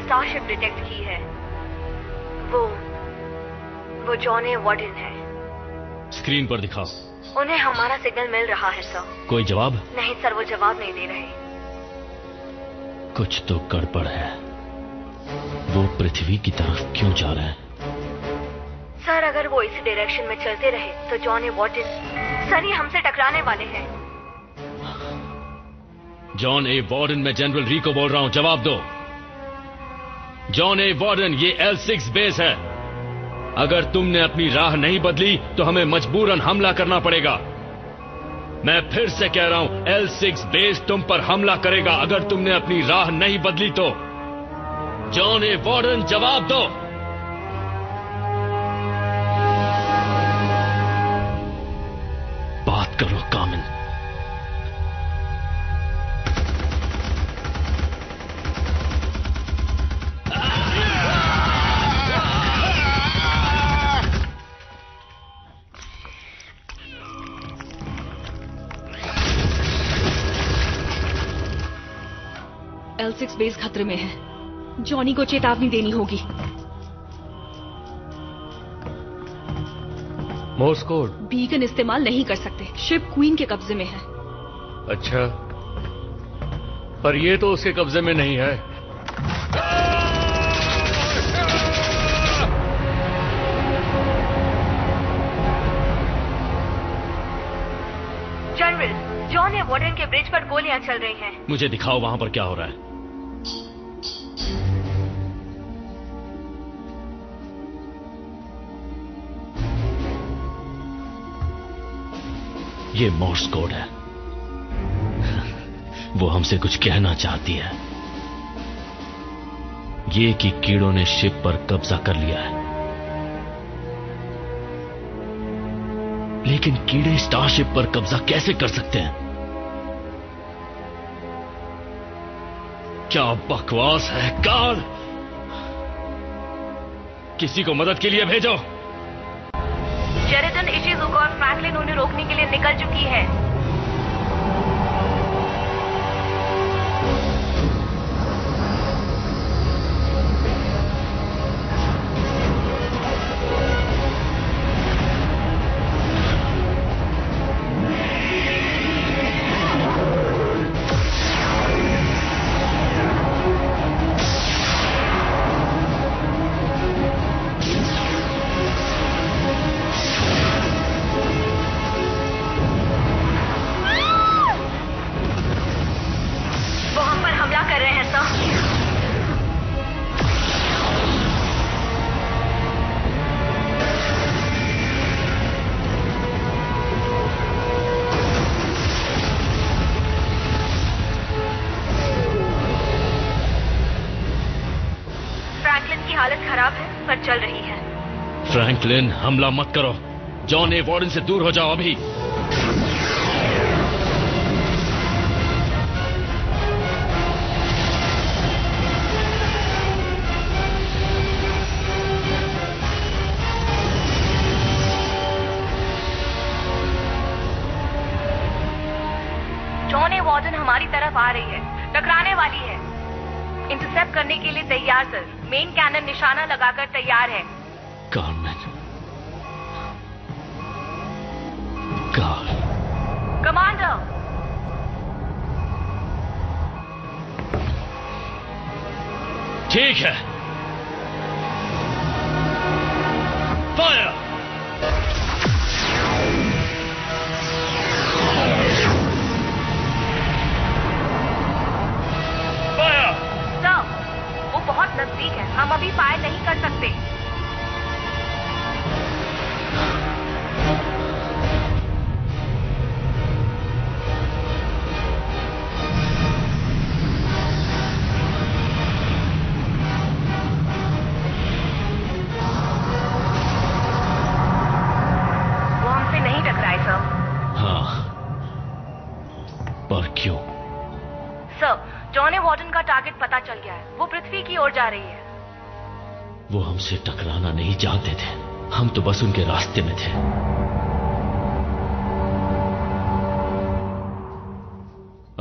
स्टारशिप डिटेक्ट की है। वो जॉन ए वार्डन है। स्क्रीन पर दिखाओ। उन्हें हमारा सिग्नल मिल रहा है सर। कोई जवाब? नहीं सर, वो जवाब नहीं दे रहे। कुछ तो गड़बड़ है। वो पृथ्वी की तरफ क्यों जा रहे हैं? सर अगर वो इसी डायरेक्शन में चलते रहे तो जॉन ए वार्डन सर ये हमसे टकराने वाले हैं। जॉन ए वार्डन, मैं जनरल रीको बोल रहा हूं, जवाब दो। जॉन ए वार्डन, ये L6 बेस है। अगर तुमने अपनी राह नहीं बदली तो हमें मजबूरन हमला करना पड़ेगा। मैं फिर से कह रहा हूं, L6 बेस तुम पर हमला करेगा अगर तुमने अपनी राह नहीं बदली तो। जॉन ए वार्डन, जवाब दो। बात करो कामिन। L6 बेस खतरे में है। जॉनी को चेतावनी देनी होगी। Morse code. बीकन इस्तेमाल नहीं कर सकते, शिप क्वीन के कब्जे में है। अच्छा, पर ये तो उसके कब्जे में नहीं है। जनरल, जॉन ए वार्डन के ब्रिज पर गोलियां चल रही हैं। मुझे दिखाओ वहां पर क्या हो रहा है। ये मोर्स कोड है। वो हमसे कुछ कहना चाहती है। ये कि कीड़ों ने शिप पर कब्जा कर लिया है, लेकिन कीड़े स्टारशिप पर कब्जा कैसे कर सकते हैं? क्या बकवास है कार्ल। किसी को मदद के लिए भेजो। शेरिडन, इशिज़ुका और फ्रैंकलिन उन्हें रोकने के लिए निकल चुकी है। चल रही है। फ्रैंकलिन, हमला मत करो। जॉन ए वार्डन से दूर हो जाओ अभी। जॉन ए वार्डन हमारी तरफ आ रही है, टकराने वाली है। इंटरसेप्ट करने के लिए तैयार सर। मेन कैनन निशाना लगाकर तैयार है। कमांडर, ठीक है। फायर। बहुत नजदीक है, हम अभी फायर नहीं कर सकते। वो हमसे नहीं टकराए सर। हाँ, पर क्यों? सर, जॉन ए वार्डन का टारगेट पता चल गया है। वो पृथ्वी की ओर जा रही है। वो हमसे टकराना नहीं चाहते थे, हम तो बस उनके रास्ते में थे।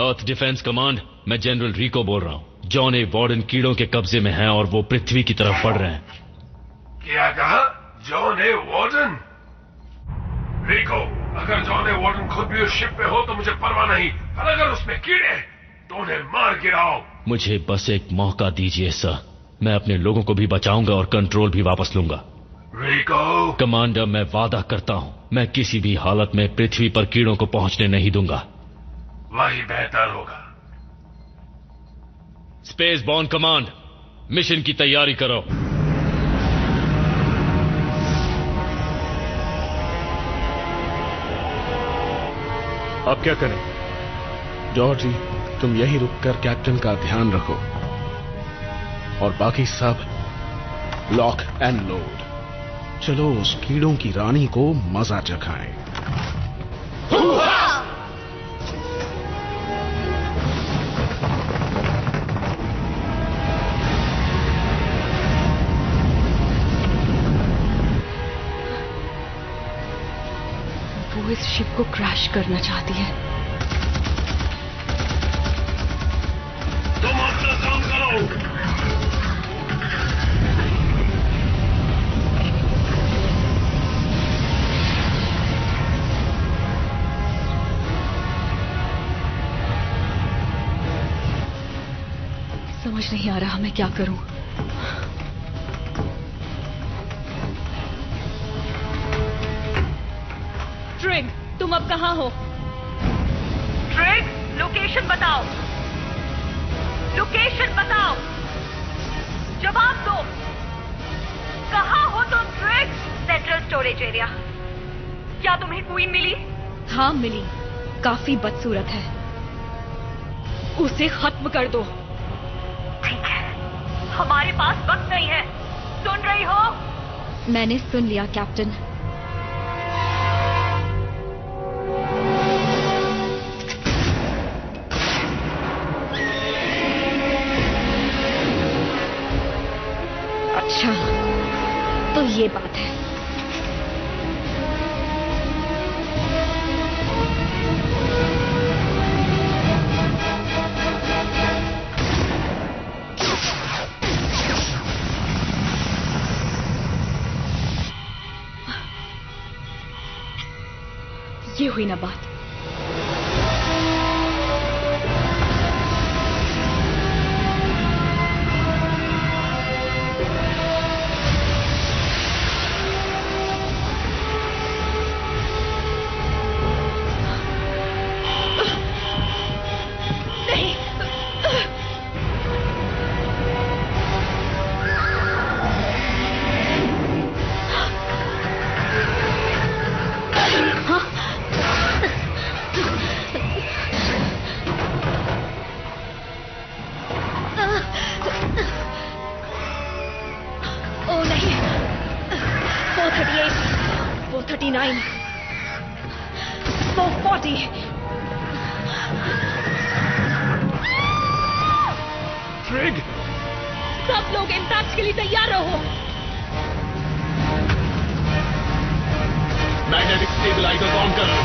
अर्थ डिफेंस कमांड, मैं जनरल रिको बोल रहा हूं। जॉन ए वार्डन कीड़ों के कब्जे में हैं और वो पृथ्वी की तरफ बढ़ रहे हैं। क्या कहा? John A warden? रिको, अगर जॉन ए वार्डन खुद भी उस शिप पे हो तो मुझे परवाह नहीं, पर अगर उसमें कीड़े तो उन्हें मार गिराओ। मुझे बस एक मौका दीजिए सर। मैं अपने लोगों को भी बचाऊंगा और कंट्रोल भी वापस लूंगा। रिको। कमांडर, मैं वादा करता हूं, मैं किसी भी हालत में पृथ्वी पर कीड़ों को पहुंचने नहीं दूंगा। वही बेहतर होगा। स्पेस बॉर्न कमांड, मिशन की तैयारी करो। अब क्या करें? जॉर्जी, तुम यही रुककर कैप्टन का ध्यान रखो और बाकी सब लॉक एंड लोड। चलो उस कीड़ों की रानी को मजा चखाएं। वो इस शिप को क्रैश करना चाहती है। तुम अपना समझ नहीं आ रहा मैं क्या करूं। ट्रिग, तुम अब कहां हो? ट्रिग, लोकेशन बताओ। लोकेशन बताओ। जवाब दो। कहां हो तुम ट्रिग? Central storage area. क्या तुम्हें क्वीन मिली? हाँ मिली, काफी बदसूरत है, उसे खत्म कर दो। ठीक है, हमारे पास वक्त नहीं है, सुन रही हो? मैंने सुन लिया कैप्टन। अच्छा, तो ये बात है। ये हुई ना बात। ओ नहीं, 438, 439, 440। ट्रिग, सब लोग इम्पैक्ट के लिए तैयार रहो। मैग्नेटिक स्टेबलाइजर ऑन करो।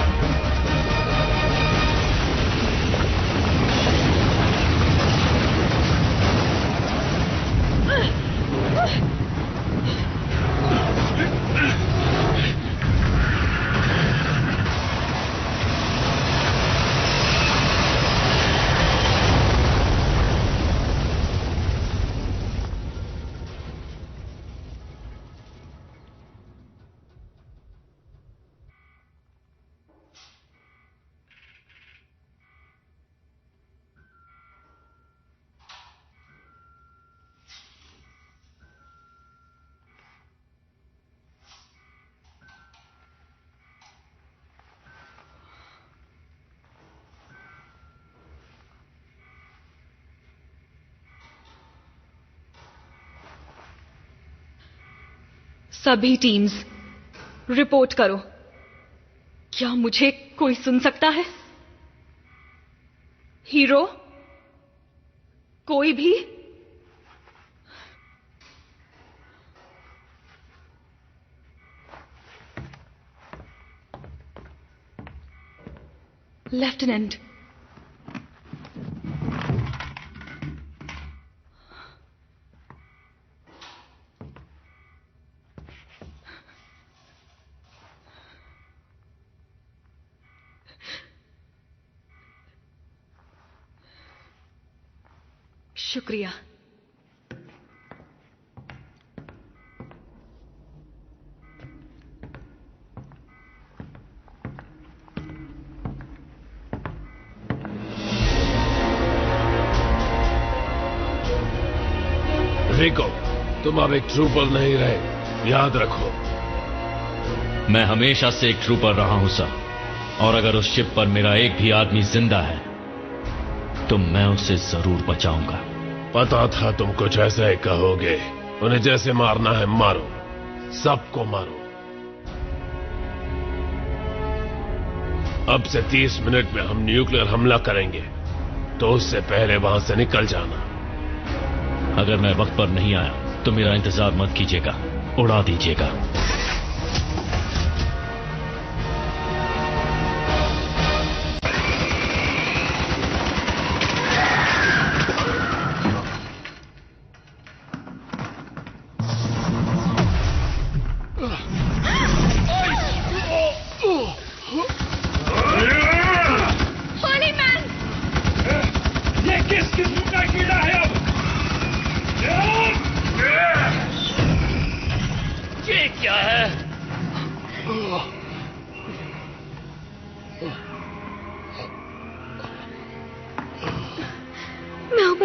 सभी टीम्स रिपोर्ट करो। क्या मुझे कोई सुन सकता है? हीरो, कोई भी? लेफ्टिनेंट, शुक्रिया। रिको, तुम अब एक ट्रूपर नहीं रहे, याद रखो। मैं हमेशा से एक ट्रूपर रहा हूं सर, और अगर उस शिप पर मेरा एक भी आदमी जिंदा है तो मैं उसे जरूर बचाऊंगा। पता था तुम कुछ ऐसा ही कहोगे। उन्हें जैसे मारना है मारो, सबको मारो। अब से 30 मिनट में हम न्यूक्लियर हमला करेंगे, तो उससे पहले वहां से निकल जाना। अगर मैं वक्त पर नहीं आया तो मेरा इंतजार मत कीजिएगा, उड़ा दीजिएगा।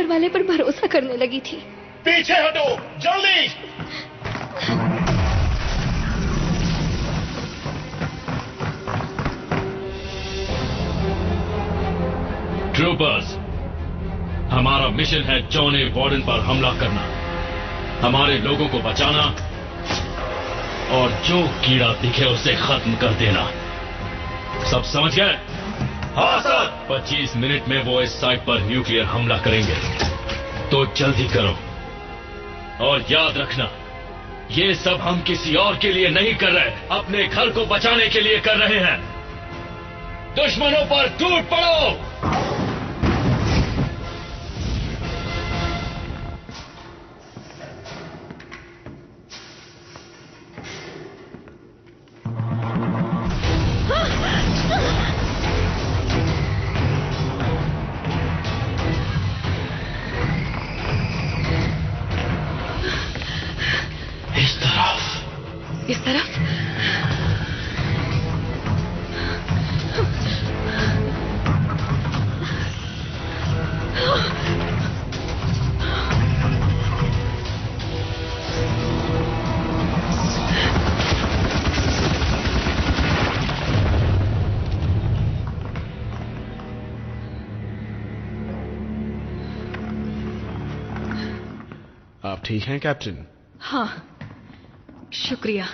ऊपर वाले पर भरोसा करने लगी थी। पीछे हटो जल्दी। ट्रूपर्स, हमारा मिशन है जॉन ए वार्डन पर हमला करना, हमारे लोगों को बचाना और जो कीड़ा दिखे उसे खत्म कर देना। सब समझ गए? हाँ सर। 25 मिनट में वो इस साइट पर न्यूक्लियर हमला करेंगे, तो जल्दी करो। और याद रखना, ये सब हम किसी और के लिए नहीं कर रहे, अपने घर को बचाने के लिए कर रहे हैं। दुश्मनों पर टूट पड़ो। इस तरफ आप ठीक हैं कैप्टन? हाँ, शुक्रिया।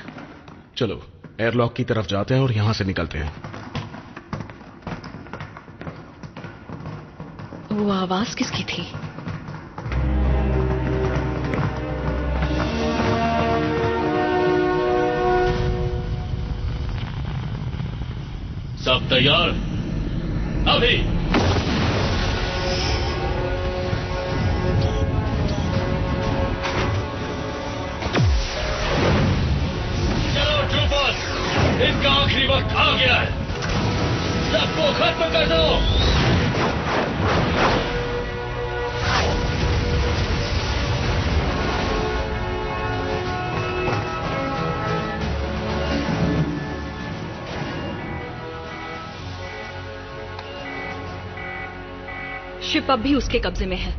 चलो एयरलॉक की तरफ जाते हैं और यहां से निकलते हैं। वो आवाज किसकी थी? सब तैयार? अभी इनका आखिरी वक्त आ गया है, सबको खत्म कर दो। शिप अब भी उसके कब्जे में है।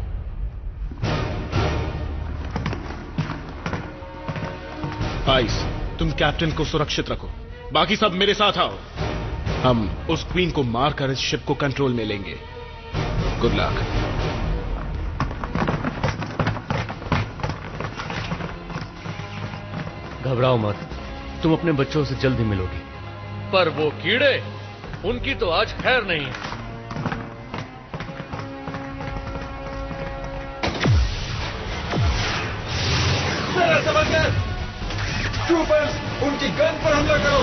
आइस, तुम कैप्टन को सुरक्षित रखो, बाकी सब मेरे साथ आओ। हम उस क्वीन को मारकर इस शिप को कंट्रोल में लेंगे। Good luck. घबराओ मत, तुम अपने बच्चों से जल्दी मिलोगी। पर वो कीड़े, उनकी तो आज खैर नहीं है। ट्रूपर्स, उनकी गन पर हमला करो।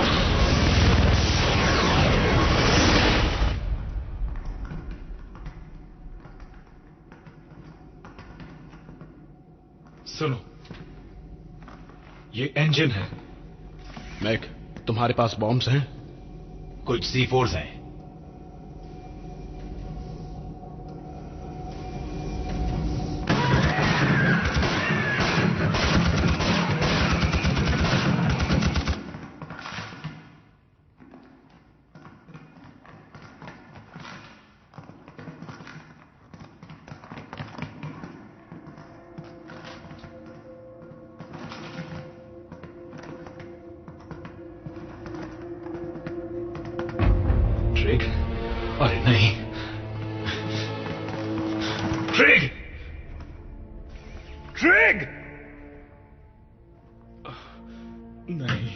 सुनो, ये इंजन है। मैक, तुम्हारे पास बॉम्ब्स हैं? कुछ C4s हैं। ट्रिग? अरे नहीं, ट्रिग! ट्रिग! नहीं।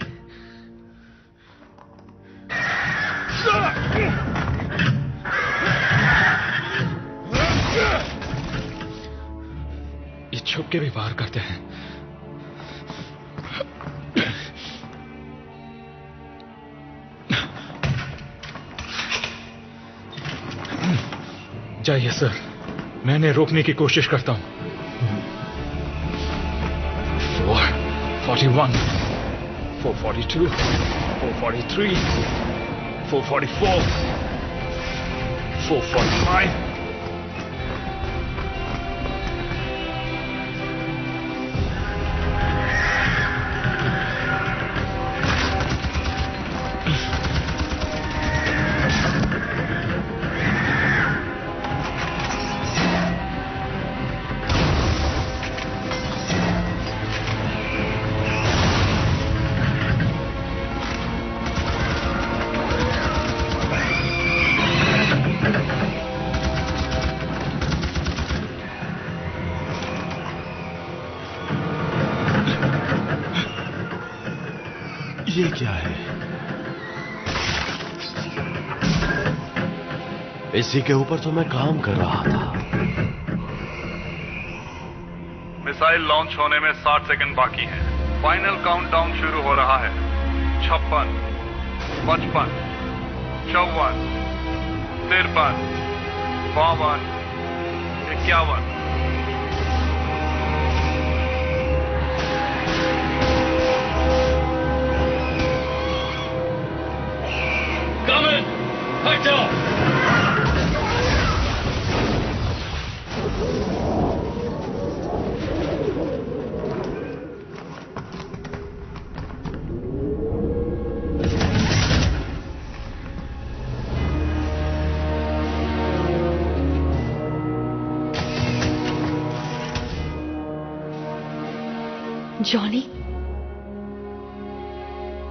ये छुप के भी वार करते हैं। जाइए सर, मैंने रोकने की कोशिश करता हूं। 441, 442, 443, 444, 445. ये क्या है? इसी के ऊपर तो मैं काम कर रहा था। मिसाइल लॉन्च होने में 60 सेकंड बाकी हैं। फाइनल काउंटडाउन शुरू हो रहा है। 56, 55, 54, 53, 52, 51। कमेंट, हट जाओ। जॉनी,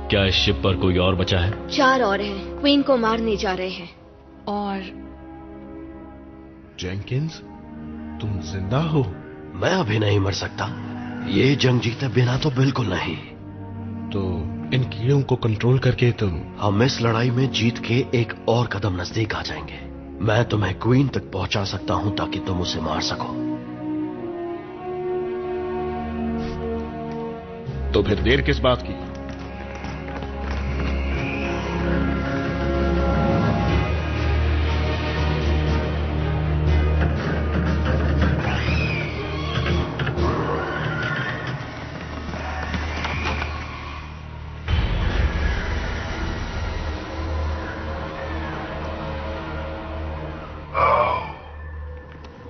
क्या इस शिप पर कोई और बचा है? 4 और हैं। क्वीन को मारने जा रहे हैं। और जेंकिंस, तुम जिंदा हो? मैं अभी नहीं मर सकता। ये जंग जीते बिना तो बिल्कुल नहीं। तो इन कीड़ों को कंट्रोल करके हम इस लड़ाई में जीत के एक और कदम नजदीक आ जाएंगे। मैं तुम्हें क्वीन तक पहुंचा सकता हूं ताकि तुम उसे मार सको। तो फिर देर किस बात की?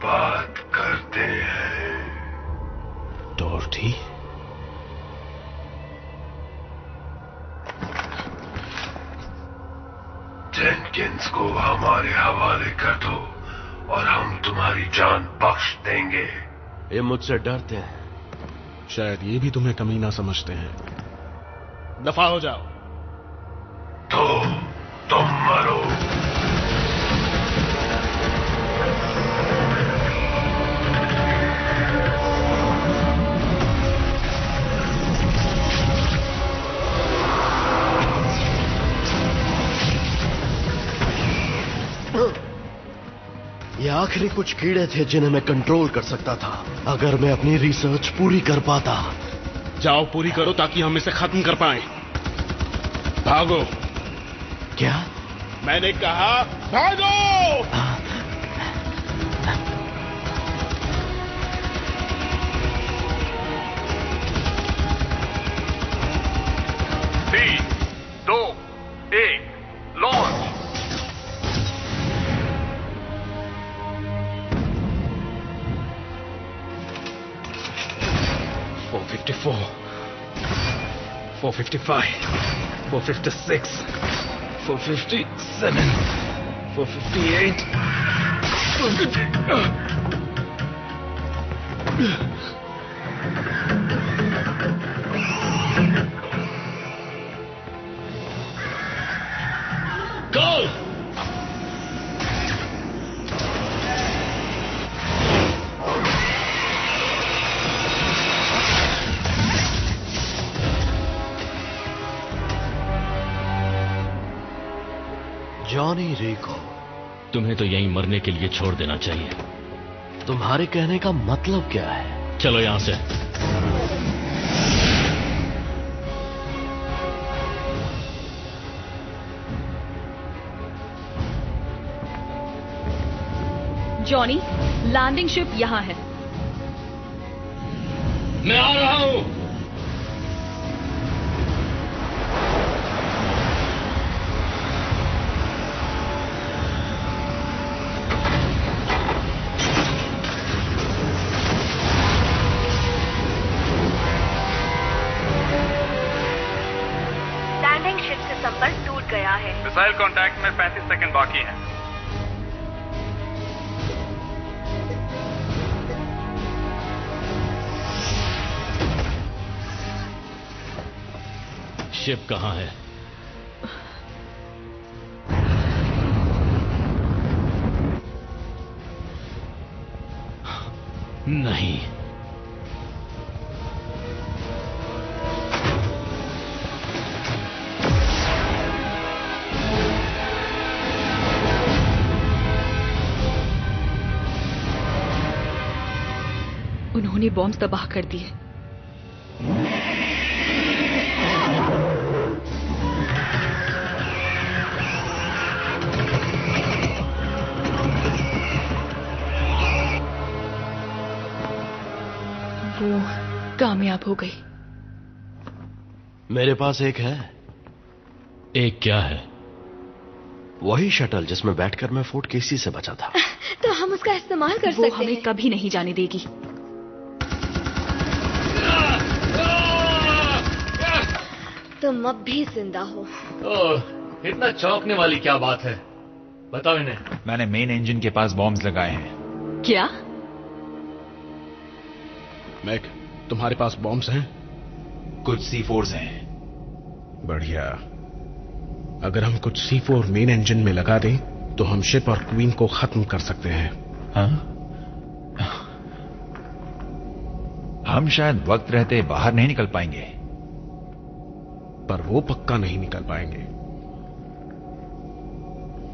बात करते हैं। डॉर्थी, जेनकिंस को हमारे हवाले कर दो और हम तुम्हारी जान बख्श देंगे। ये मुझसे डरते हैं। शायद ये भी तुम्हें कमीना समझते हैं। दफा हो जाओ। तो तुम मरो। ये आखिरी कुछ कीड़े थे जिन्हें मैं कंट्रोल कर सकता था अगर मैं अपनी रिसर्च पूरी कर पाता। जाओ, पूरी करो ताकि हम इसे खत्म कर पाए। भागो। क्या? मैंने कहा भागो। 3, 2, 1, लॉन्च। $454, $455, $456, $457, $458, $450. Go! जॉनी रिको, तुम्हें तो यहीं मरने के लिए छोड़ देना चाहिए। तुम्हारे कहने का मतलब क्या है? चलो यहां से। जॉनी, लैंडिंग शिप यहां है। मैं आ रहा हूं। लैंडिंग शिप से संपर्क टूट गया है। मिसाइल कांटेक्ट में 35 सेकंड बाकी हैं। शिप कहां है? नहीं, उन्होंने बॉम्ब तबाह कर दिए। वो कामयाब हो गई। मेरे पास एक है। एक क्या है? वही शटल जिसमें बैठकर मैं फोर्ट केसी से बचा था। तो हम उसका इस्तेमाल कर वो सकते हमें हैं। कभी नहीं जाने देगी। तुम अब भी जिंदा हो। ओह, इतना चौंकने वाली क्या बात है? बताओ इन्हें। मैंने मेन इंजन के पास बॉम्ब्स लगाए हैं। क्या? मैक, तुम्हारे पास बॉम्ब्स हैं? कुछ C4s हैं। बढ़िया। अगर हम कुछ C4 मेन इंजन में लगा दें तो हम शिप और क्वीन को खत्म कर सकते हैं। हाँ? हम शायद वक्त रहते बाहर नहीं निकल पाएंगे, पर वो पक्का नहीं निकल पाएंगे।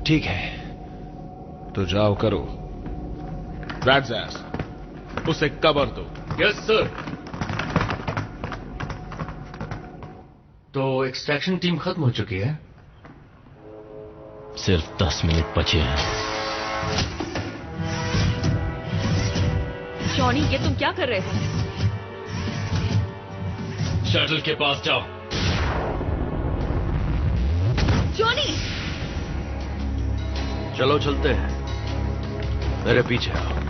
ठीक है, तो जाओ करो। रैट्स, उसे कवर दो। Yes sir. तो एक्सट्रैक्शन टीम खत्म हो चुकी है। सिर्फ 10 मिनट बचे हैं। जॉनी, ये तुम क्या कर रहे हो? शटल के पास जाओ। जॉनी! चलो चलते हैं, मेरे पीछे आओ।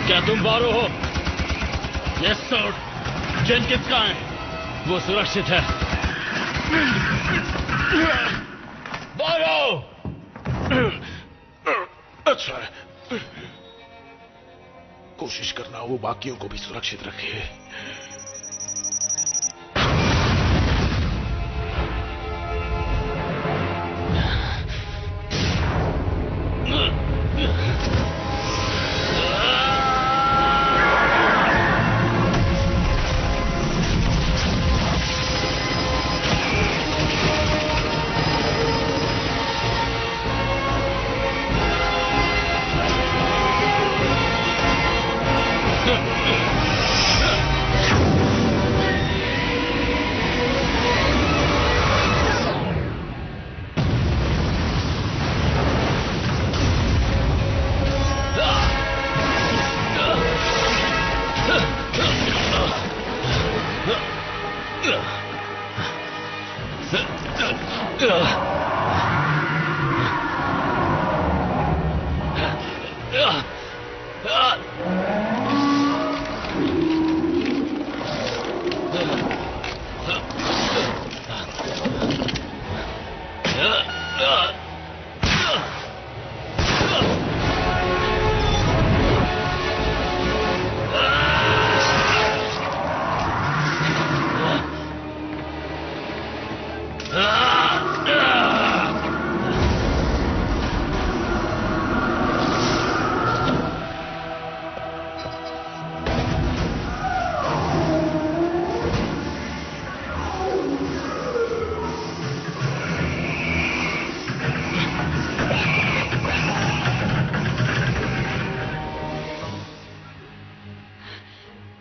क्या तुम बारो हो? Yes sir. जेनकिंस कहाँ है? वो सुरक्षित है। बारो! अच्छा है। कोशिश करना वो बाकियों को भी सुरक्षित रखे।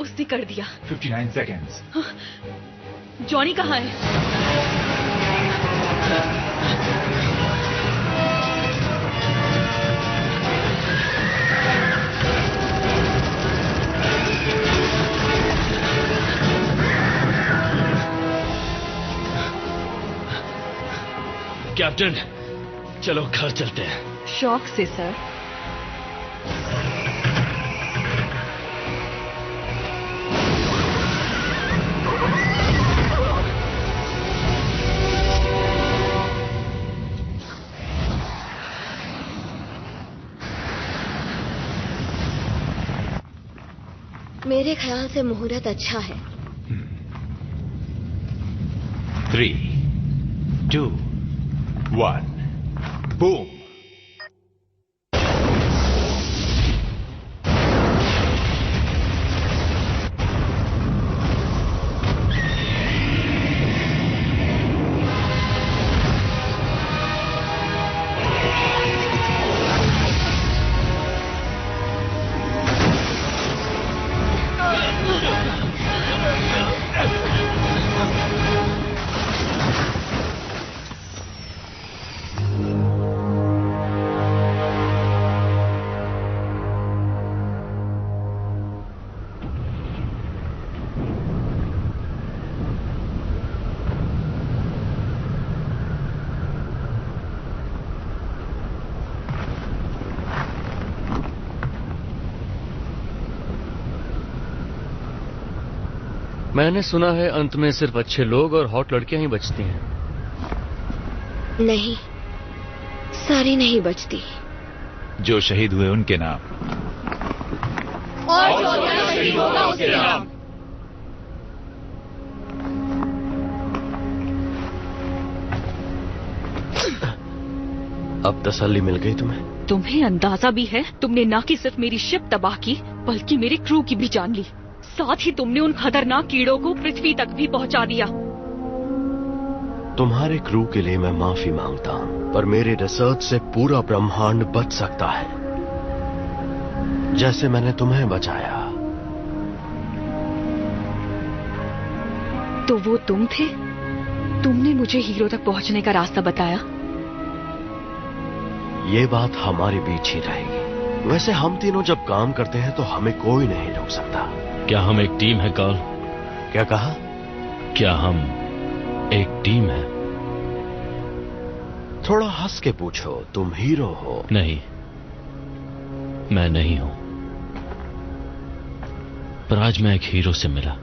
उसने कर दिया। 59 seconds। जॉनी कहाँ है? कैप्टन, चलो घर चलते हैं। शौक से सर। मेरे ख्याल से मुहूर्त अच्छा है। 3, 2, 1, बूम। मैंने सुना है अंत में सिर्फ अच्छे लोग और हॉट लड़कियां ही बचती हैं। नहीं, सारी नहीं बचती। जो शहीद हुए उनके नाम। और जो शहीद होगा उसके नाम। अब तसल्ली मिल गई तुम्हें? तुम्हें अंदाजा भी है? तुमने ना कि सिर्फ मेरी शिप तबाह की, बल्कि मेरे क्रू की भी जान ली। साथ ही तुमने उन खतरनाक कीड़ों को पृथ्वी तक भी पहुंचा दिया। तुम्हारे क्रू के लिए मैं माफी मांगता हूं, पर मेरे रिसर्च से पूरा ब्रह्मांड बच सकता है, जैसे मैंने तुम्हें बचाया। तो वो तुम थे? तुमने मुझे हीरो तक पहुंचने का रास्ता बताया? ये बात हमारे बीच ही रहेगी। वैसे हम तीनों जब काम करते हैं तो हमें कोई नहीं रोक सकता। क्या हम एक टीम है कार्ल? क्या कहा? क्या हम एक टीम है? थोड़ा हंस के पूछो, तुम हीरो हो? नहीं, मैं नहीं हूं, पर आज मैं एक हीरो से मिला।